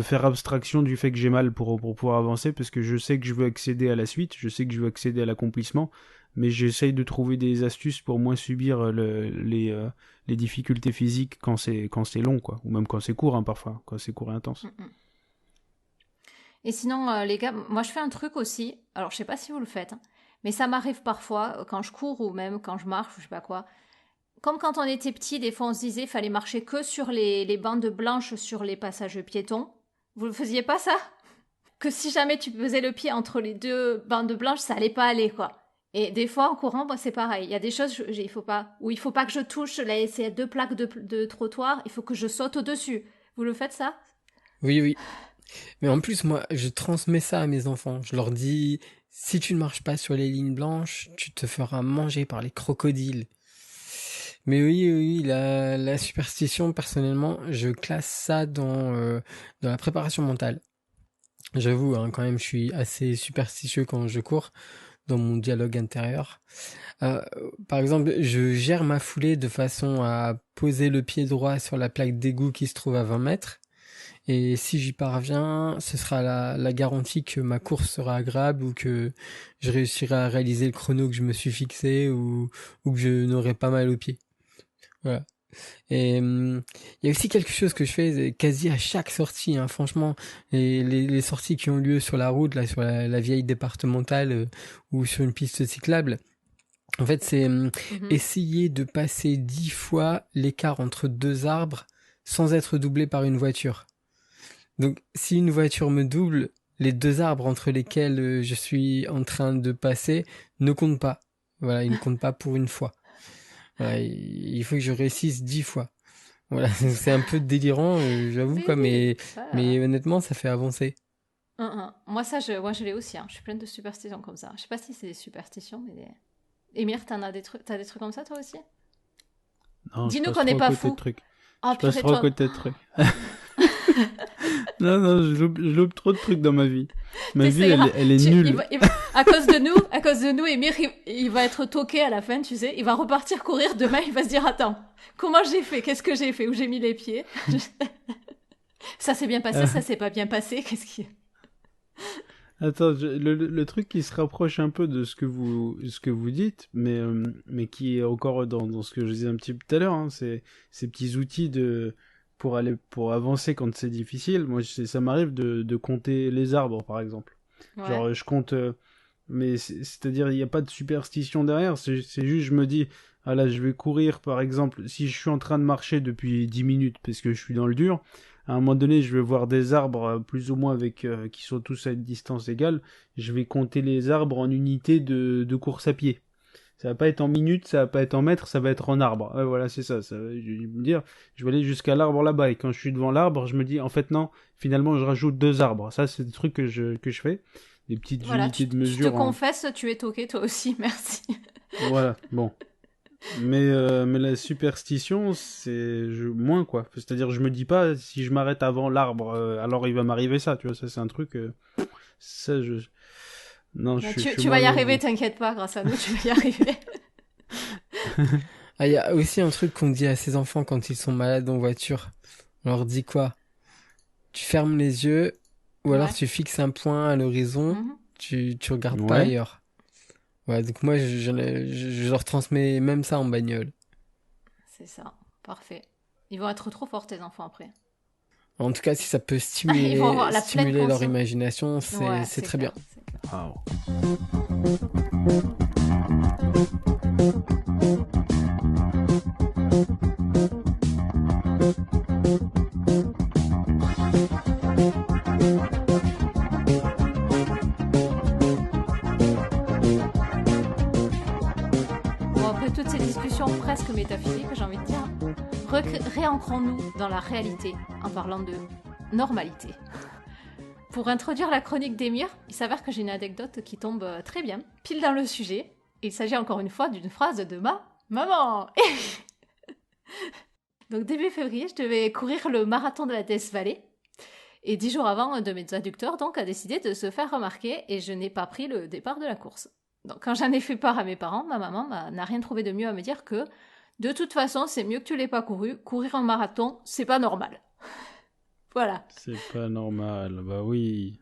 faire abstraction du fait que j'ai mal pour pouvoir avancer, parce que je sais que je veux accéder à la suite, je sais que je veux accéder à l'accomplissement, mais j'essaye de trouver des astuces pour moins subir les difficultés physiques quand c'est long, quoi, ou même quand c'est court, hein, parfois, quand c'est court et intense. Et sinon, les gars, moi je fais un truc aussi, alors je sais pas si vous le faites, Mais ça m'arrive parfois, quand je cours ou même quand je marche ou je sais pas quoi. Comme quand on était petit, des fois on se disait qu'il fallait marcher que sur les bandes blanches sur les passages piétons. Vous ne faisiez pas ça? Que si jamais tu posais le pied entre les deux bandes blanches, ça allait pas aller, quoi. Et des fois, en courant, c'est pareil. Il y a des choses, il faut pas que je touche ces 2 plaques de trottoir, il faut que je saute au-dessus. Vous le faites, ça? Oui. Mais en plus, moi, je transmets ça à mes enfants. Je leur dis, si tu ne marches pas sur les lignes blanches, tu te feras manger par les crocodiles. Mais oui, la superstition, personnellement, je classe ça dans la préparation mentale. J'avoue, hein, quand même, je suis assez superstitieux quand je cours dans mon dialogue intérieur. Par exemple, je gère ma foulée de façon à poser le pied droit sur la plaque d'égout qui se trouve à 20 mètres. Et si j'y parviens, ce sera la garantie que ma course sera agréable ou que je réussirai à réaliser le chrono que je me suis fixé ou que je n'aurai pas mal aux pieds. Voilà. Et il y a aussi quelque chose que je fais quasi à chaque sortie, hein, franchement, les sorties qui ont lieu sur la route, là, sur la vieille départementale ou sur une piste cyclable. En fait, c'est essayer de passer 10 fois l'écart entre 2 arbres sans être doublé par une voiture. Donc, si une voiture me double, les 2 arbres entre lesquels je suis en train de passer ne comptent pas. Voilà, ils ne comptent pas pour une fois. Voilà, il faut que je réussisse 10 fois. Voilà, c'est un peu délirant, j'avoue, quoi, mais honnêtement, ça fait avancer. Moi, je l'ai aussi, hein. Je suis pleine de superstitions comme ça. Je sais pas si c'est des superstitions, mais Émir, t'as des trucs comme ça, toi aussi? Non, dis-nous qu'on n'est pas fou. Je passe trop à côté de trucs. Non, je loupe trop de trucs dans ma vie. Ma vie, elle est nulle. À cause de nous, Émir, il va être toqué à la fin, tu sais. Il va repartir courir demain, il va se dire, attends, comment j'ai fait? Qu'est-ce que j'ai fait? Où j'ai mis les pieds? Ça s'est bien passé, ça s'est pas bien passé, qu'est-ce qui... Attends, le truc qui se rapproche un peu de ce que vous dites, mais qui est encore dans ce que je disais un petit peu tout à l'heure, hein, c'est ces petits outils pour avancer quand c'est difficile. Moi, ça m'arrive de compter les arbres, par exemple. Ouais. Genre, je compte, mais c'est-à-dire, il n'y a pas de superstition derrière. C'est juste, je me dis, ah là, je vais courir, par exemple, si je suis en train de marcher depuis 10 minutes parce que je suis dans le dur. À un moment donné, je vais voir des arbres plus ou moins qui sont tous à une distance égale. Je vais compter les arbres en unités de course à pied. Ça va pas être en minutes, ça va pas être en mètres, ça va être en arbres. Ouais, voilà, c'est ça. Je vais me dire, je vais aller jusqu'à l'arbre là-bas. Et quand je suis devant l'arbre, je me dis, en fait, non, finalement, je rajoute 2 arbres. Ça, c'est des trucs que je fais. Des petites unités de mesure. Je te confesse, tu es toqué toi aussi, merci. Voilà, bon. Mais la superstition, c'est moins, quoi. C'est-à-dire, je me dis pas, si je m'arrête avant l'arbre, alors il va m'arriver ça, tu vois. Ça, c'est un truc... ça, non, tu vas y arriver, t'inquiète pas, grâce à nous, tu vas y arriver. Il y a aussi un truc qu'on dit à ses enfants quand ils sont malades en voiture. On leur dit quoi? Tu fermes les yeux, ou alors tu fixes un point à l'horizon, tu regardes pas ailleurs. Ouais, donc moi, je leur transmets même ça en bagnole. C'est ça, parfait. Ils vont être trop forts, tes enfants, après. En tout cas, si ça peut stimuler leur imagination, c'est très bien. Wow. Toutes ces discussions presque métaphysiques, j'ai envie de dire, réancrons-nous dans la réalité en parlant de normalité. Pour introduire la chronique d'Émir, il s'avère que j'ai une anecdote qui tombe très bien, pile dans le sujet. Il s'agit encore une fois d'une phrase de ma maman. Donc début février, je devais courir le marathon de la Death Valley. Et 10 jours avant, un de mes adducteurs donc, a décidé de se faire remarquer et je n'ai pas pris le départ de la course. Donc, quand j'en ai fait part à mes parents, ma maman n'a rien trouvé de mieux à me dire que de toute façon, c'est mieux que tu l'aies pas couru. Courir un marathon, c'est pas normal. Voilà. C'est pas normal, bah oui.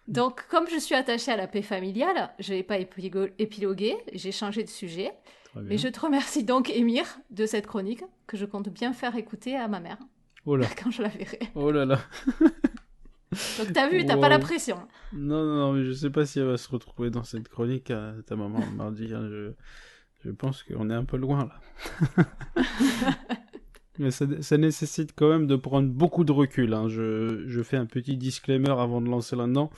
Donc, comme je suis attachée à la paix familiale, je n'ai pas épilogué, j'ai changé de sujet. Mais je te remercie donc, Émir, de cette chronique que je compte bien faire écouter à ma mère. Oh là. Quand je la verrai. Oh là là. Donc t'as vu, t'as pas la pression. Non, non, non, mais je sais pas si elle va se retrouver dans cette chronique à ta maman mardi. Hein, je pense qu'on est un peu loin là. Mais ça nécessite quand même de prendre beaucoup de recul. Hein. Je fais un petit disclaimer avant de lancer là-dedans.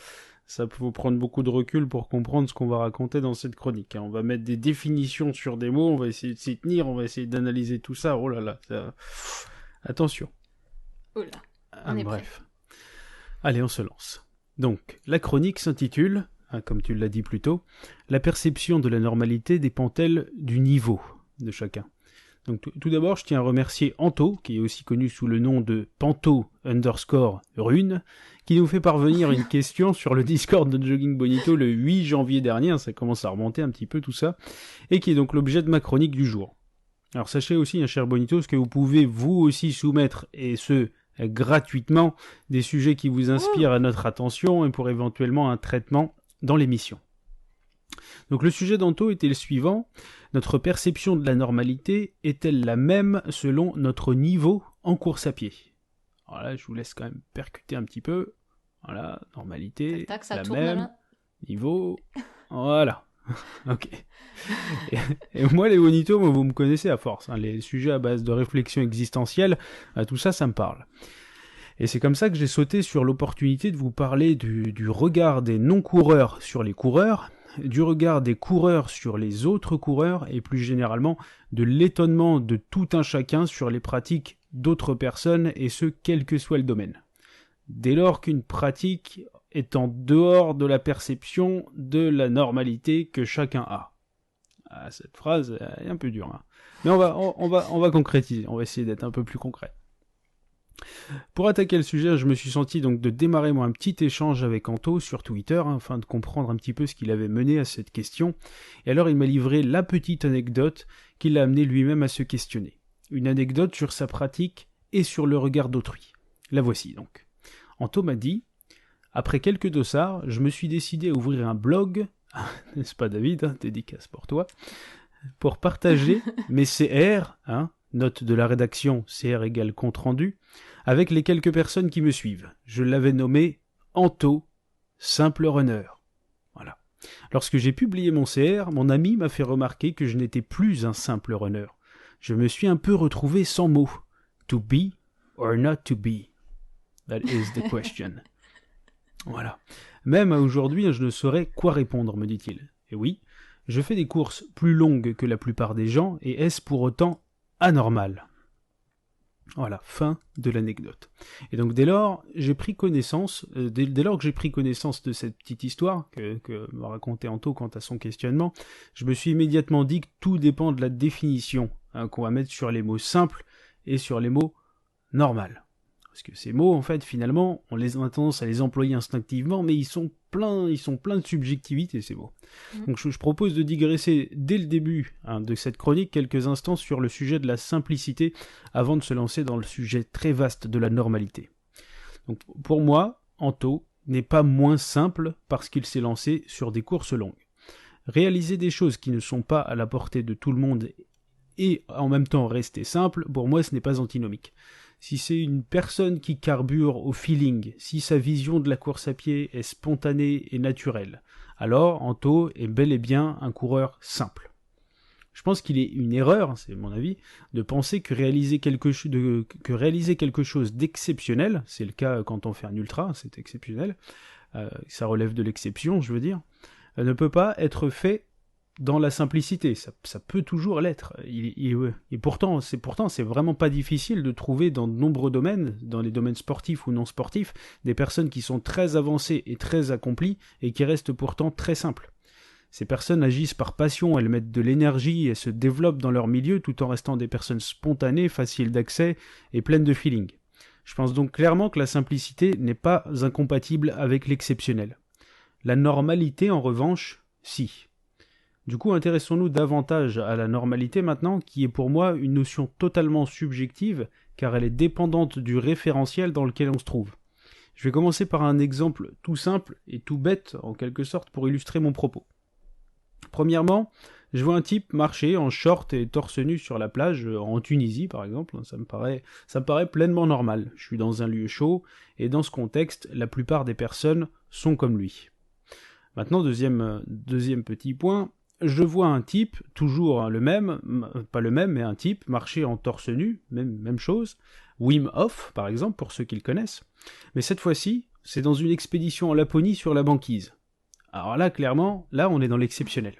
Ça peut vous prendre beaucoup de recul pour comprendre ce qu'on va raconter dans cette chronique. Hein. On va mettre des définitions sur des mots, on va essayer de s'y tenir, on va essayer d'analyser tout ça. Oh là là, ça... Attention. Oh là, on est bref. Allez, on se lance. Donc, la chronique s'intitule, comme tu l'as dit plus tôt, « La perception de la normalité dépend-elle du niveau de chacun ?» Donc, tout d'abord, je tiens à remercier Anto, qui est aussi connu sous le nom de Panto_Rune, qui nous fait parvenir une question sur le Discord de Jogging Bonito le 8 janvier dernier, ça commence à remonter un petit peu tout ça, et qui est donc l'objet de ma chronique du jour. Alors sachez aussi, cher Bonito, que vous pouvez vous aussi soumettre, et ce, gratuitement, des sujets qui vous inspirent à notre attention et pour éventuellement un traitement dans l'émission. Donc le sujet d'Anto était le suivant. Notre perception de la normalité est-elle la même selon notre niveau en course à pied? Alors là, je vous laisse quand même percuter un petit peu. Voilà, normalité, tac, ça la tourne, même, là. Niveau, voilà. Ok. Et moi, les bonitos, vous me connaissez à force. Hein, les sujets à base de réflexion existentielle, tout ça, ça me parle. Et c'est comme ça que j'ai sauté sur l'opportunité de vous parler du regard des non-coureurs sur les coureurs, du regard des coureurs sur les autres coureurs, et plus généralement de l'étonnement de tout un chacun sur les pratiques d'autres personnes, et ce, quel que soit le domaine. Dès lors qu'une pratique est en dehors de la perception de la normalité que chacun a. Ah, cette phrase est un peu dure, hein. Mais on va concrétiser, on va essayer d'être un peu plus concret. Pour attaquer le sujet, je me suis senti donc de démarrer moi un petit échange avec Anto sur Twitter, hein, afin de comprendre un petit peu ce qu'il avait mené à cette question. Et alors il m'a livré la petite anecdote qui l'a amené lui-même à se questionner. Une anecdote sur sa pratique et sur le regard d'autrui. La voici donc. Anto m'a dit « Après quelques dossards, je me suis décidé à ouvrir un blog, n'est-ce pas David, hein, dédicace pour toi, pour partager mes CR, hein, note de la rédaction CR égale compte rendu, avec les quelques personnes qui me suivent. Je l'avais nommé Anto, simple runner. » Voilà. Lorsque j'ai publié mon CR, mon ami m'a fait remarquer que je n'étais plus un simple runner. Je me suis un peu retrouvé sans mots. To be or not to be? That is the question. Voilà. Même à aujourd'hui, je ne saurais quoi répondre, me dit-il. Et oui, je fais des courses plus longues que la plupart des gens, et est-ce pour autant anormal? Voilà, fin de l'anecdote. Et donc dès lors, j'ai pris connaissance, dès lors que j'ai pris connaissance de cette petite histoire que m'a raconté Anto quant à son questionnement, je me suis immédiatement dit que tout dépend de la définition, hein, qu'on va mettre sur les mots simples et sur les mots normales. Parce que ces mots, en fait, finalement, on a tendance à les employer instinctivement, mais ils sont pleins de subjectivité, ces mots. Donc je propose de digresser dès le début, hein, de cette chronique quelques instants sur le sujet de la simplicité, avant de se lancer dans le sujet très vaste de la normalité. Donc pour moi, Anto n'est pas moins simple parce qu'il s'est lancé sur des courses longues. Réaliser des choses qui ne sont pas à la portée de tout le monde et en même temps rester simple, pour moi ce n'est pas antinomique. Si c'est une personne qui carbure au feeling, si sa vision de la course à pied est spontanée et naturelle, alors Anto est bel et bien un coureur simple. Je pense qu'il est une erreur, c'est mon avis, de penser que réaliser quelque chose d'exceptionnel, c'est le cas quand on fait un ultra, c'est exceptionnel, ça relève de l'exception, je veux dire, ne peut pas être fait dans la simplicité. Ça peut toujours l'être. Et pourtant, c'est vraiment pas difficile de trouver dans de nombreux domaines, dans les domaines sportifs ou non sportifs, des personnes qui sont très avancées et très accomplies et qui restent pourtant très simples. Ces personnes agissent par passion, elles mettent de l'énergie et se développent dans leur milieu tout en restant des personnes spontanées, faciles d'accès et pleines de feeling. Je pense donc clairement que la simplicité n'est pas incompatible avec l'exceptionnel. La normalité, en revanche, si. Du coup, intéressons-nous davantage à la normalité maintenant, qui est pour moi une notion totalement subjective, car elle est dépendante du référentiel dans lequel on se trouve. Je vais commencer par un exemple tout simple et tout bête, en quelque sorte, pour illustrer mon propos. Premièrement, Je vois un type marcher en short et torse nu sur la plage, en Tunisie par exemple, ça me paraît pleinement normal. Je suis dans un lieu chaud, et dans ce contexte, la plupart des personnes sont comme lui. Maintenant, deuxième petit point, je vois un type, toujours le même, pas le même, mais un type, marcher en torse nu, même chose, Wim Hof par exemple, pour ceux qui le connaissent, mais cette fois-ci, c'est dans une expédition en Laponie sur la banquise. Alors là, clairement, on est dans l'exceptionnel.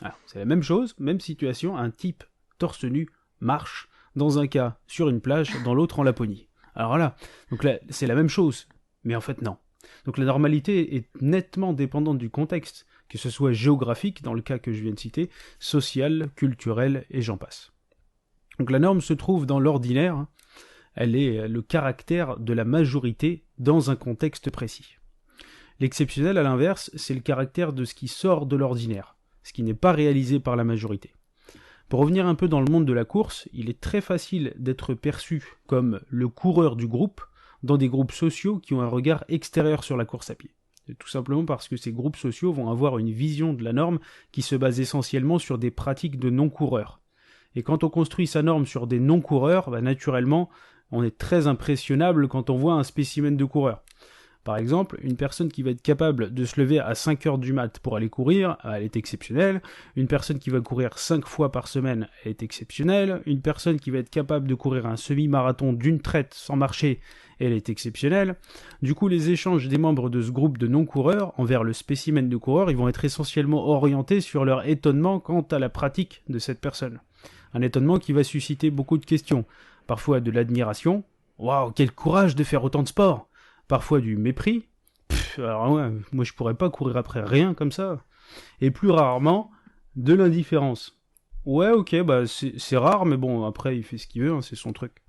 Alors, c'est la même chose, même situation, un type torse nu marche, dans un cas sur une plage, dans l'autre en Laponie. Alors là, donc là, c'est la même chose, mais en fait non. Donc la normalité est nettement dépendante du contexte, que ce soit géographique, dans le cas que je viens de citer, social, culturel, et j'en passe. Donc la norme se trouve dans l'ordinaire, elle est le caractère de la majorité dans un contexte précis. L'exceptionnel, à l'inverse, c'est le caractère de ce qui sort de l'ordinaire, ce qui n'est pas réalisé par la majorité. Pour revenir un peu dans le monde de la course, il est très facile d'être perçu comme le coureur du groupe dans des groupes sociaux qui ont un regard extérieur sur la course à pied. Tout simplement parce que ces groupes sociaux vont avoir une vision de la norme qui se base essentiellement sur des pratiques de non-coureurs. Et quand on construit sa norme sur des non-coureurs, naturellement, on est très impressionnable quand on voit un spécimen de coureur. Par exemple, une personne qui va être capable de se lever à 5 heures du mat pour aller courir, elle est exceptionnelle. Une personne qui va courir 5 fois par semaine, elle est exceptionnelle. Une personne qui va être capable de courir un semi-marathon d'une traite sans marcher, elle est exceptionnelle. Du coup, les échanges des membres de ce groupe de non-coureurs envers le spécimen de coureur, ils vont être essentiellement orientés sur leur étonnement quant à la pratique de cette personne. Un étonnement qui va susciter beaucoup de questions. Parfois de l'admiration. Waouh, quel courage de faire autant de sport! Parfois du mépris. Alors ouais, moi je pourrais pas courir après rien comme ça. Et plus rarement, de l'indifférence. Ouais, ok, c'est rare, mais bon, après il fait ce qu'il veut, c'est son truc.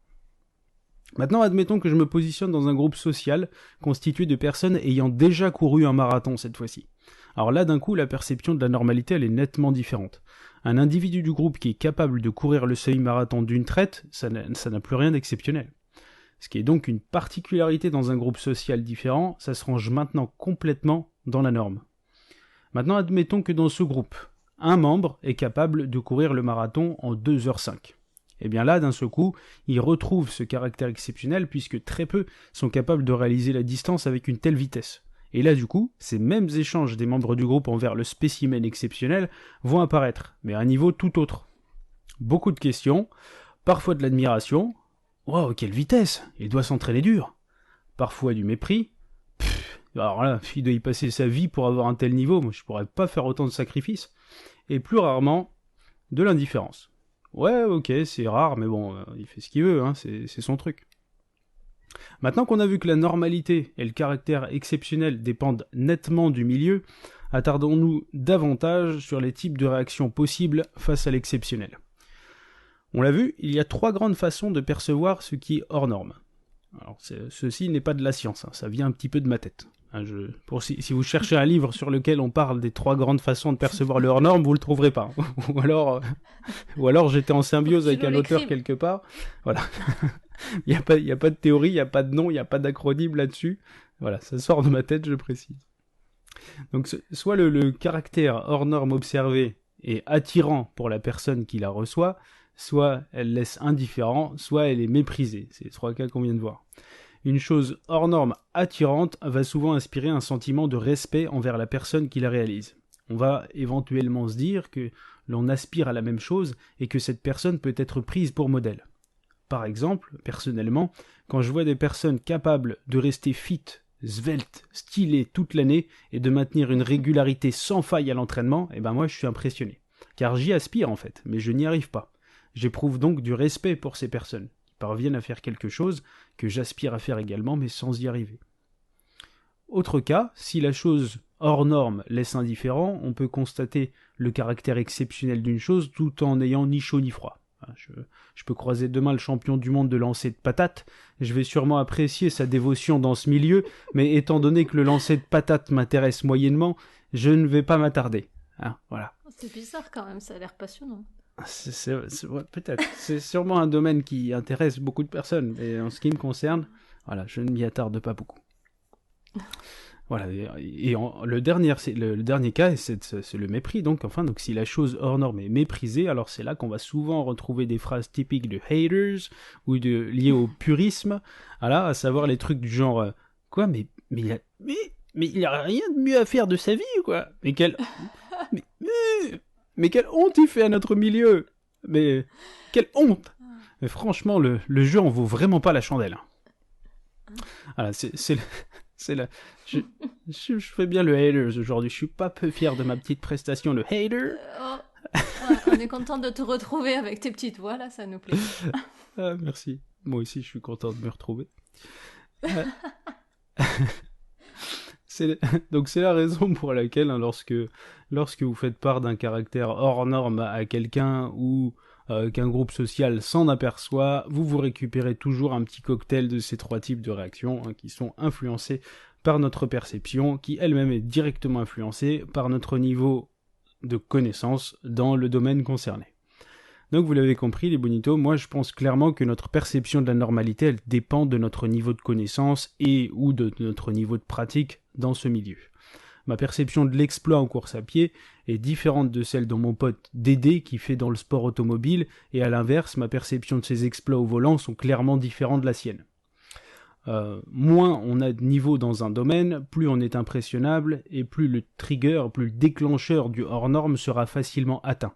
Maintenant, admettons que je me positionne dans un groupe social constitué de personnes ayant déjà couru un marathon cette fois-ci. Alors là, d'un coup, la perception de la normalité, elle est nettement différente. Un individu du groupe qui est capable de courir le semi-marathon d'une traite, ça n'a plus rien d'exceptionnel. Ce qui est donc une particularité dans un groupe social différent, ça se range maintenant complètement dans la norme. Maintenant, admettons que dans ce groupe, un membre est capable de courir le marathon en 2h05. Et bien là, d'un seul coup, il retrouve ce caractère exceptionnel puisque très peu sont capables de réaliser la distance avec une telle vitesse. Et là, du coup, ces mêmes échanges des membres du groupe envers le spécimen exceptionnel vont apparaître, mais à un niveau tout autre. Beaucoup de questions, parfois de l'admiration. Wow, quelle vitesse! Il doit s'entraîner dur. Parfois du mépris. Alors là, il doit y passer sa vie pour avoir un tel niveau, moi je pourrais pas faire autant de sacrifices. Et plus rarement, de l'indifférence. Ouais, ok, c'est rare, mais bon, il fait ce qu'il veut, c'est son truc. Maintenant qu'on a vu que la normalité et le caractère exceptionnel dépendent nettement du milieu, attardons-nous davantage sur les types de réactions possibles face à l'exceptionnel. On l'a vu, il y a 3 grandes façons de percevoir ce qui est hors norme. Alors, ceci n'est pas de la science, ça vient un petit peu de ma tête. Si vous cherchez un livre sur lequel on parle des 3 grandes façons de percevoir le hors norme, vous le trouverez pas. ou alors j'étais en symbiose avec un auteur quelque part. Voilà. Il y a pas de théorie, il y a pas de nom, il y a pas d'acronyme là-dessus. Voilà, ça sort de ma tête, je précise. Donc soit le caractère hors norme observé est attirant pour la personne qui la reçoit, soit elle laisse indifférent, soit elle est méprisée. C'est les 3 cas qu'on vient de voir. Une chose hors norme attirante va souvent inspirer un sentiment de respect envers la personne qui la réalise. On va éventuellement se dire que l'on aspire à la même chose et que cette personne peut être prise pour modèle. Par exemple, personnellement, quand je vois des personnes capables de rester fit, svelte, stylées toute l'année et de maintenir une régularité sans faille à l'entraînement, moi je suis impressionné. Car j'y aspire en fait, mais je n'y arrive pas. J'éprouve donc du respect pour ces personnes qui parviennent à faire quelque chose que j'aspire à faire également, mais sans y arriver. Autre cas, si la chose hors norme laisse indifférent, on peut constater le caractère exceptionnel d'une chose tout en n'ayant ni chaud ni froid. Je peux croiser demain le champion du monde de lancer de patates, je vais sûrement apprécier sa dévotion dans ce milieu, mais étant donné que le lancer de patates m'intéresse moyennement, je ne vais pas m'attarder. Voilà. C'est bizarre quand même, ça a l'air passionnant. Ouais, peut-être. C'est sûrement un domaine qui intéresse beaucoup de personnes, mais en ce qui me concerne, voilà, je ne m'y attarde pas beaucoup. Voilà, le dernier cas, c'est le mépris, donc si la chose hors norme est méprisée, alors c'est là qu'on va souvent retrouver des phrases typiques de haters, ou liées au purisme, voilà, à savoir les trucs du genre, quoi, mais il a rien de mieux à faire de sa vie, quoi, mais quelle honte il fait à notre milieu, mais quelle honte, mais franchement, le jeu en vaut vraiment pas la chandelle. Voilà, je fais bien le haters aujourd'hui. Je suis pas peu fier de ma petite prestation, le hater. On est content de te retrouver avec tes petites voix là, ça nous plaît. Ah, merci. Moi aussi, je suis content de me retrouver. Donc c'est la raison pour laquelle, hein, lorsque vous faites part d'un caractère hors norme à quelqu'un ou qu'un groupe social s'en aperçoit, vous récupérez toujours un petit cocktail de ces 3 types de réactions, hein, qui sont influencées par notre perception, qui elle-même est directement influencée par notre niveau de connaissance dans le domaine concerné. Donc vous l'avez compris les bonitos, moi je pense clairement que notre perception de la normalité, elle dépend de notre niveau de connaissance et ou de notre niveau de pratique dans ce milieu. Ma perception de l'exploit en course à pied est différente de celle de mon pote Dédé qui fait dans le sport automobile, et à l'inverse, ma perception de ses exploits au volant sont clairement différentes de la sienne. Moins on a de niveau dans un domaine, plus on est impressionnable, et plus le trigger, plus le déclencheur du hors-norme sera facilement atteint.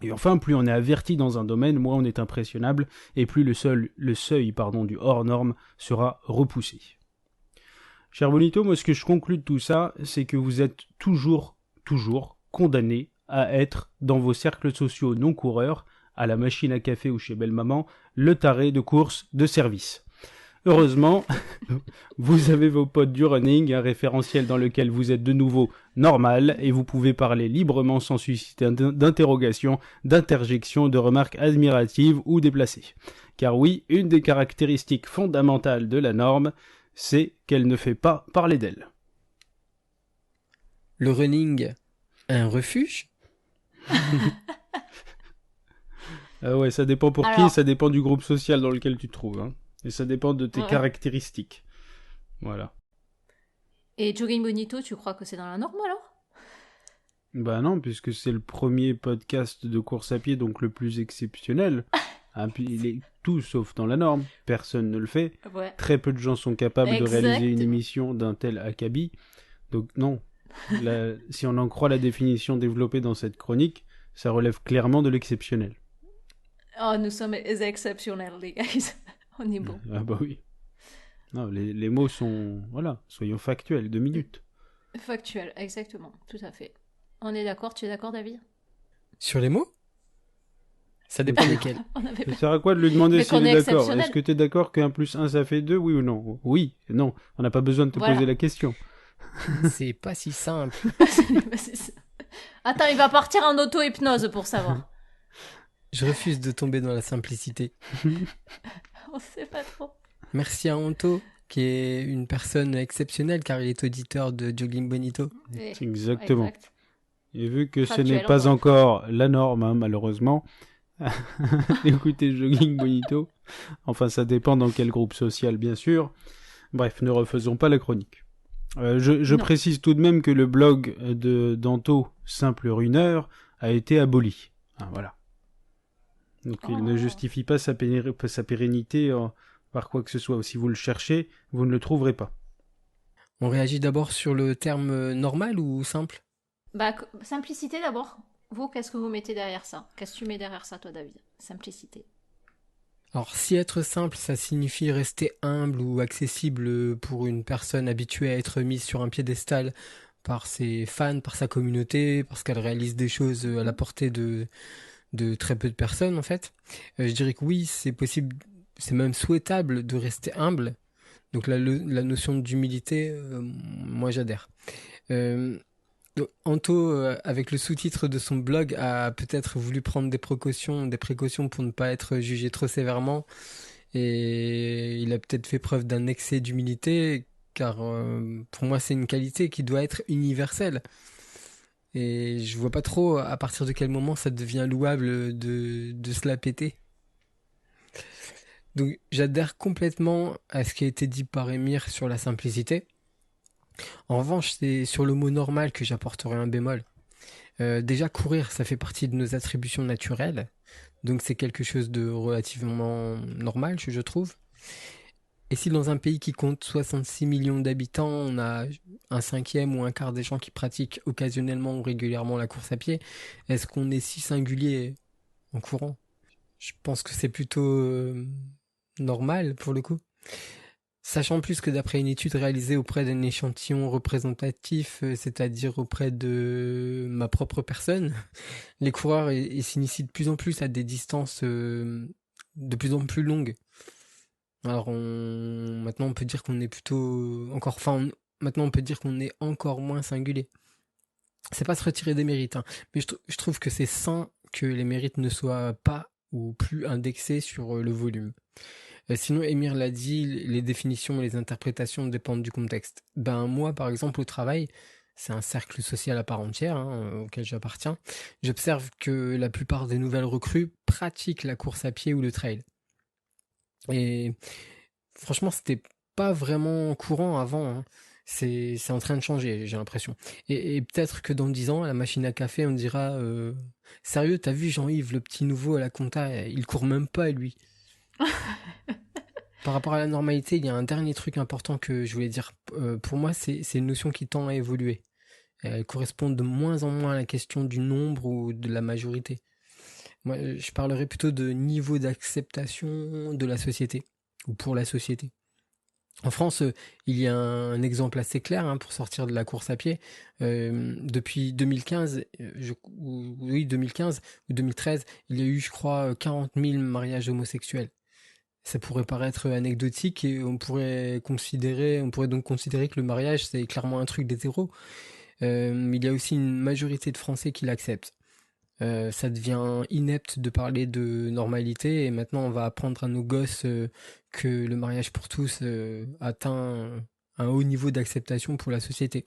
Et enfin, plus on est averti dans un domaine, moins on est impressionnable, et plus le seuil du hors-norme sera repoussé. Cher Bonito, moi ce que je conclus de tout ça, c'est que vous êtes toujours condamné à être, dans vos cercles sociaux non-coureurs, à la machine à café ou chez Belle Maman, le taré de course de service. Heureusement, vous avez vos potes du running, un référentiel dans lequel vous êtes de nouveau normal et vous pouvez parler librement sans susciter d'interrogation, d'interjection, de remarques admiratives ou déplacées. Car oui, une des caractéristiques fondamentales de la norme, c'est qu'elle ne fait pas parler d'elle. Le running, un refuge ? Ouais, ça dépend pour qui, ça dépend du groupe social dans lequel tu te trouves, hein. Et ça dépend de tes caractéristiques. Voilà. Et Jogging Bonito, tu crois que c'est dans la norme alors ? Bah non, puisque c'est le premier podcast de course à pied, donc le plus exceptionnel. Hein, puis il est tout sauf dans la norme. Personne ne le fait. Ouais. Très peu de gens sont capables de réaliser une émission d'un tel acabit. Donc non. Si on en croit la définition développée dans cette chronique, ça relève clairement de l'exceptionnel. Oh, nous sommes exceptionnels, les gars. On est bon. Ah bah oui. Non, les mots sont... Voilà, soyons factuels, 2 minutes. Factuel, exactement, tout à fait. On est d'accord, tu es d'accord, David ? Sur les mots ? Ça dépend desquels. Ça sert à quoi de lui demander s'il est d'accord ? Est-ce que tu es d'accord qu'un plus 1 ça fait 2, oui ou non ? Oui, non, on n'a pas besoin de te poser la question. C'est pas si simple. Attends, il va partir en auto-hypnose pour savoir. Je refuse de tomber dans la simplicité. On sait pas trop. Merci à Anto, qui est une personne exceptionnelle car il est auditeur de Jogging Bonito. Exactement. Exact. Et vu que ce n'est pas encore la norme, hein, malheureusement, écoutez Jogging Bonito. Enfin, ça dépend dans quel groupe social, bien sûr. Bref, ne refaisons pas la chronique. Je précise tout de même que le blog d'Anto, Simple Runeur, a été aboli. Ah, voilà. Donc il ne justifie pas sa pérennité par quoi que ce soit. Si vous le cherchez, vous ne le trouverez pas. On réagit d'abord sur le terme normal ou simple ? Bah, simplicité d'abord. Vous, qu'est-ce que vous mettez derrière ça ? Qu'est-ce que tu mets derrière ça, toi, David ? Simplicité. Alors, si être simple, ça signifie rester humble ou accessible pour une personne habituée à être mise sur un piédestal par ses fans, par sa communauté, parce qu'elle réalise des choses à la portée de très peu de personnes, en fait. Je dirais que oui, c'est possible, c'est même souhaitable de rester humble. Donc la notion d'humilité, moi j'adhère. Anto, avec le sous-titre de son blog, a peut-être voulu prendre des précautions pour ne pas être jugé trop sévèrement. Et il a peut-être fait preuve d'un excès d'humilité, car pour moi c'est une qualité qui doit être universelle. Et je vois pas trop à partir de quel moment ça devient louable de se la péter. Donc j'adhère complètement à ce qui a été dit par Émir sur la simplicité. En revanche, c'est sur le mot normal que j'apporterai un bémol. Déjà, courir, ça fait partie de nos attributions naturelles. Donc c'est quelque chose de relativement normal, je trouve. Et si dans un pays qui compte 66 millions d'habitants, on a un cinquième ou un quart des gens qui pratiquent occasionnellement ou régulièrement la course à pied, est-ce qu'on est si singulier en courant? Je pense que c'est plutôt normal pour le coup. Sachant plus que d'après une étude réalisée auprès d'un échantillon représentatif, c'est-à-dire auprès de ma propre personne, les coureurs s'initient de plus en plus à des distances de plus en plus longues. Alors maintenant on peut dire qu'on est plutôt encore, maintenant on peut dire qu'on est encore moins singulier. C'est pas se retirer des mérites, hein, mais je trouve que c'est sain que les mérites ne soient pas ou plus indexés sur le volume. Sinon, Émir l'a dit, les définitions et les interprétations dépendent du contexte. Ben moi, par exemple, au travail, c'est un cercle social à part entière auquel j'appartiens. J'observe que la plupart des nouvelles recrues pratiquent la course à pied ou le trail. Et franchement, c'était pas vraiment courant avant. Hein. C'est en train de changer, j'ai l'impression. Et peut-être que dans 10 ans, à la machine à café, on dira sérieux, t'as vu Jean-Yves, le petit nouveau à la compta, il court même pas, lui. Par rapport à la normalité, il y a un dernier truc important que je voulais dire. Pour moi, c'est une notion qui tend à évoluer. Elle correspond de moins en moins à la question du nombre ou de la majorité. Moi, je parlerais plutôt de niveau d'acceptation de la société, ou pour la société. En France, il y a un exemple assez clair pour sortir de la course à pied. Depuis 2015, 2015 ou 2013, il y a eu, je crois, 40 000 mariages homosexuels. Ça pourrait paraître anecdotique et on pourrait donc considérer que le mariage, c'est clairement un truc d'hétéro. Mais il y a aussi une majorité de Français qui l'acceptent. Ça devient inepte de parler de normalité et maintenant on va apprendre à nos gosses que le mariage pour tous atteint un haut niveau d'acceptation pour la société.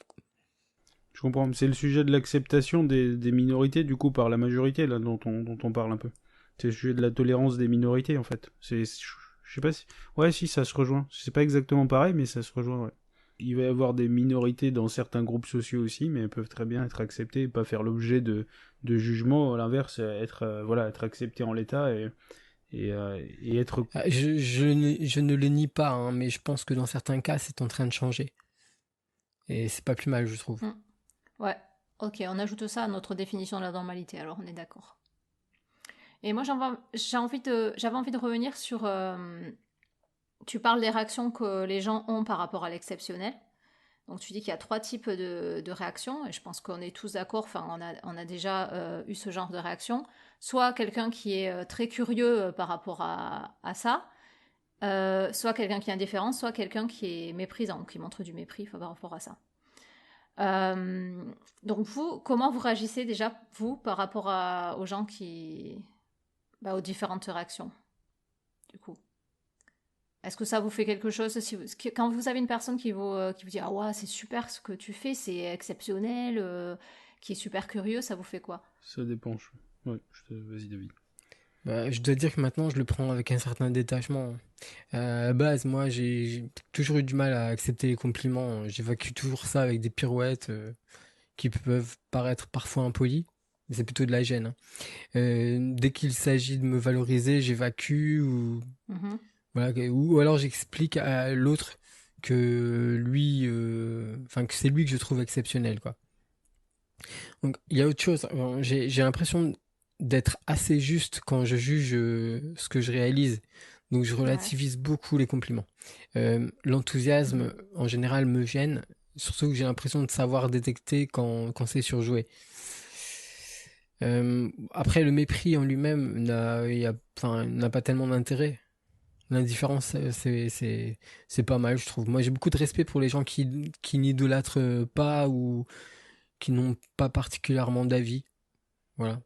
Je comprends, c'est le sujet de l'acceptation des minorités du coup par la majorité là dont on parle un peu. C'est le sujet de la tolérance des minorités en fait. Je sais pas si... Ouais si ça se rejoint. C'est pas exactement pareil mais ça se rejoint, ouais. Il va y avoir des minorités dans certains groupes sociaux aussi, mais elles peuvent très bien être acceptées et pas faire l'objet de jugements. À l'inverse, être accepté en l'état et être... Je ne le nie pas, mais je pense que dans certains cas, c'est en train de changer. Et c'est pas plus mal, je trouve. Ouais, ok, on ajoute ça à notre définition de la normalité, alors on est d'accord. Et moi, j'avais envie de revenir sur... tu parles des réactions que les gens ont par rapport à l'exceptionnel. Donc tu dis qu'il y a 3 types de réactions, et je pense qu'on est tous d'accord, enfin on a déjà eu ce genre de réaction. Soit quelqu'un qui est très curieux par rapport à ça, soit quelqu'un qui est indifférent, soit quelqu'un qui est méprisant, qui montre du mépris par rapport à ça. Donc vous, comment vous réagissez déjà, vous, par rapport aux gens aux différentes réactions, du coup? Est-ce que ça vous fait quelque chose quand vous avez une personne qui vous dit ah ouais c'est super ce que tu fais, c'est exceptionnel, qui est super curieux, ça vous fait quoi? Ça dépend. Vas-y David. Je dois dire que maintenant je le prends avec un certain détachement. À la base, moi j'ai toujours eu du mal à accepter les compliments. J'évacue toujours ça avec des pirouettes qui peuvent paraître parfois impolies. Mais c'est plutôt de la gêne. Dès qu'il s'agit de me valoriser, j'évacue ou... Voilà, ou alors j'explique à l'autre que lui, que c'est lui que je trouve exceptionnel, quoi. Donc il y a autre chose. J'ai l'impression d'être assez juste quand je juge ce que je réalise. Donc je relativise beaucoup les compliments. L'enthousiasme en général me gêne, surtout que j'ai l'impression de savoir détecter quand c'est surjoué. Après le mépris en lui-même n'a pas tellement d'intérêt. L'indifférence, c'est pas mal, je trouve. Moi, j'ai beaucoup de respect pour les gens qui n'idolâtrent pas ou qui n'ont pas particulièrement d'avis. Voilà.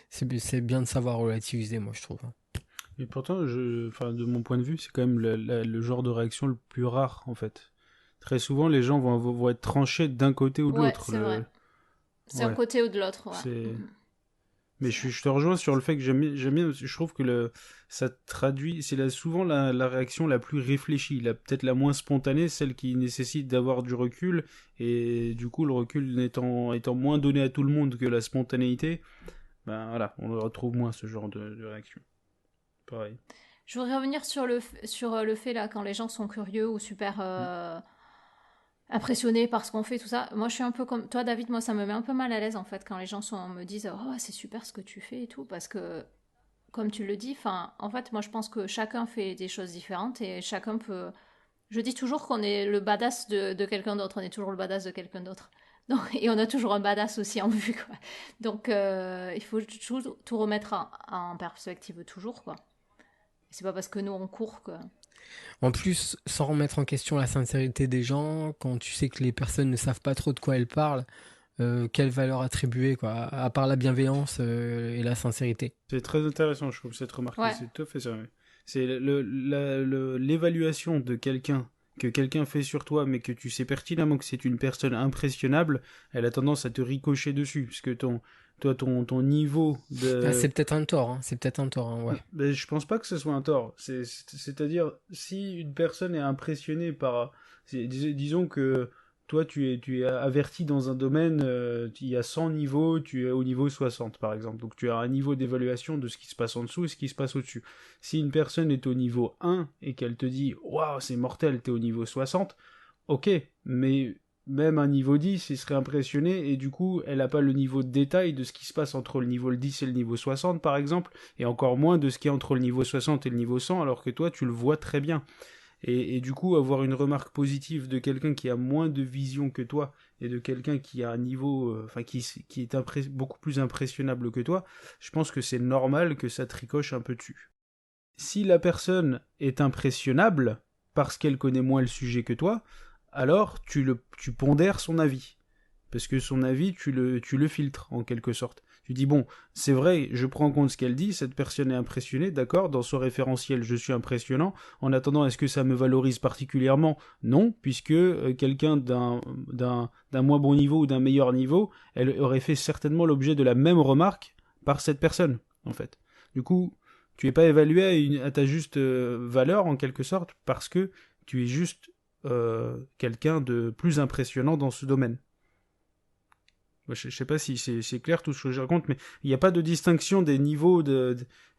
C'est bien de savoir relativiser, moi, je trouve. Mais pourtant, de mon point de vue, c'est quand même le genre de réaction le plus rare, en fait. Très souvent, les gens vont être tranchés d'un côté ou de l'autre. C'est vrai. C'est un côté ou de l'autre, ouais. Mais je te rejoins sur le fait que j'aime bien, je trouve que ça traduit, souvent la réaction la plus réfléchie, peut-être la moins spontanée, celle qui nécessite d'avoir du recul, et du coup le recul étant moins donné à tout le monde que la spontanéité, ben voilà, on le retrouve moins ce genre de réaction. Pareil. Je voudrais revenir sur le fait là, quand les gens sont curieux ou super impressionnés par ce qu'on fait, tout ça. Moi, je suis un peu comme toi, David. Moi, ça me met un peu mal à l'aise en fait quand les gens me disent oh c'est super ce que tu fais et tout, parce que comme tu le dis, en fait, moi je pense que chacun fait des choses différentes et chacun peut. Je dis toujours qu'on est le badass de quelqu'un d'autre. On est toujours le badass de quelqu'un d'autre. Donc, et on a toujours un badass aussi en vue, quoi. Donc, il faut tout remettre en perspective toujours, quoi. C'est pas parce que nous on court que. En plus, sans remettre en question la sincérité des gens, quand tu sais que les personnes ne savent pas trop de quoi elles parlent, quelle valeur attribuer, quoi, à part la bienveillance et la sincérité. C'est très intéressant, je trouve, cette remarque. Ouais. C'est tout à fait ça. Ouais. C'est l'évaluation de quelqu'un que quelqu'un fait sur toi, mais que tu sais pertinemment que c'est une personne impressionnable, elle a tendance à te ricocher dessus, parce que ton niveau de... C'est peut-être un tort, hein. C'est peut-être un tort, hein, ouais. Mais je pense pas que ce soit un tort. C'est-à-dire, si une personne est impressionnée par... Disons que toi, tu es averti dans un domaine, il y a 100 niveaux, tu es au niveau 60, par exemple. Donc tu as un niveau d'évaluation de ce qui se passe en dessous et ce qui se passe au-dessus. Si une personne est au niveau 1 et qu'elle te dit « Waouh, c'est mortel, t'es au niveau 60 », ok, mais même un niveau 10, il serait impressionné, et du coup, elle n'a pas le niveau de détail de ce qui se passe entre le niveau 10 et le niveau 60, par exemple, et encore moins de ce qui est entre le niveau 60 et le niveau 100, alors que toi, tu le vois très bien. Et du coup, avoir une remarque positive de quelqu'un qui a moins de vision que toi, et de quelqu'un qui a un niveau, qui est beaucoup plus impressionnable que toi, je pense que c'est normal que ça tricoche un peu dessus. Si la personne est impressionnable, parce qu'elle connaît moins le sujet que toi, alors tu pondères son avis. Parce que son avis, tu le filtres, en quelque sorte. Tu dis, bon, c'est vrai, je prends en compte ce qu'elle dit, cette personne est impressionnée, d'accord, dans son référentiel, je suis impressionnant. En attendant, est-ce que ça me valorise particulièrement ? Non, puisque quelqu'un d'un moins bon niveau ou d'un meilleur niveau, elle aurait fait certainement l'objet de la même remarque par cette personne, en fait. Du coup, tu n'es pas évalué à ta juste valeur, en quelque sorte, parce que tu es juste quelqu'un de plus impressionnant dans ce domaine. Je sais pas si c'est clair tout ce que je raconte, mais il n'y a pas de distinction des niveaux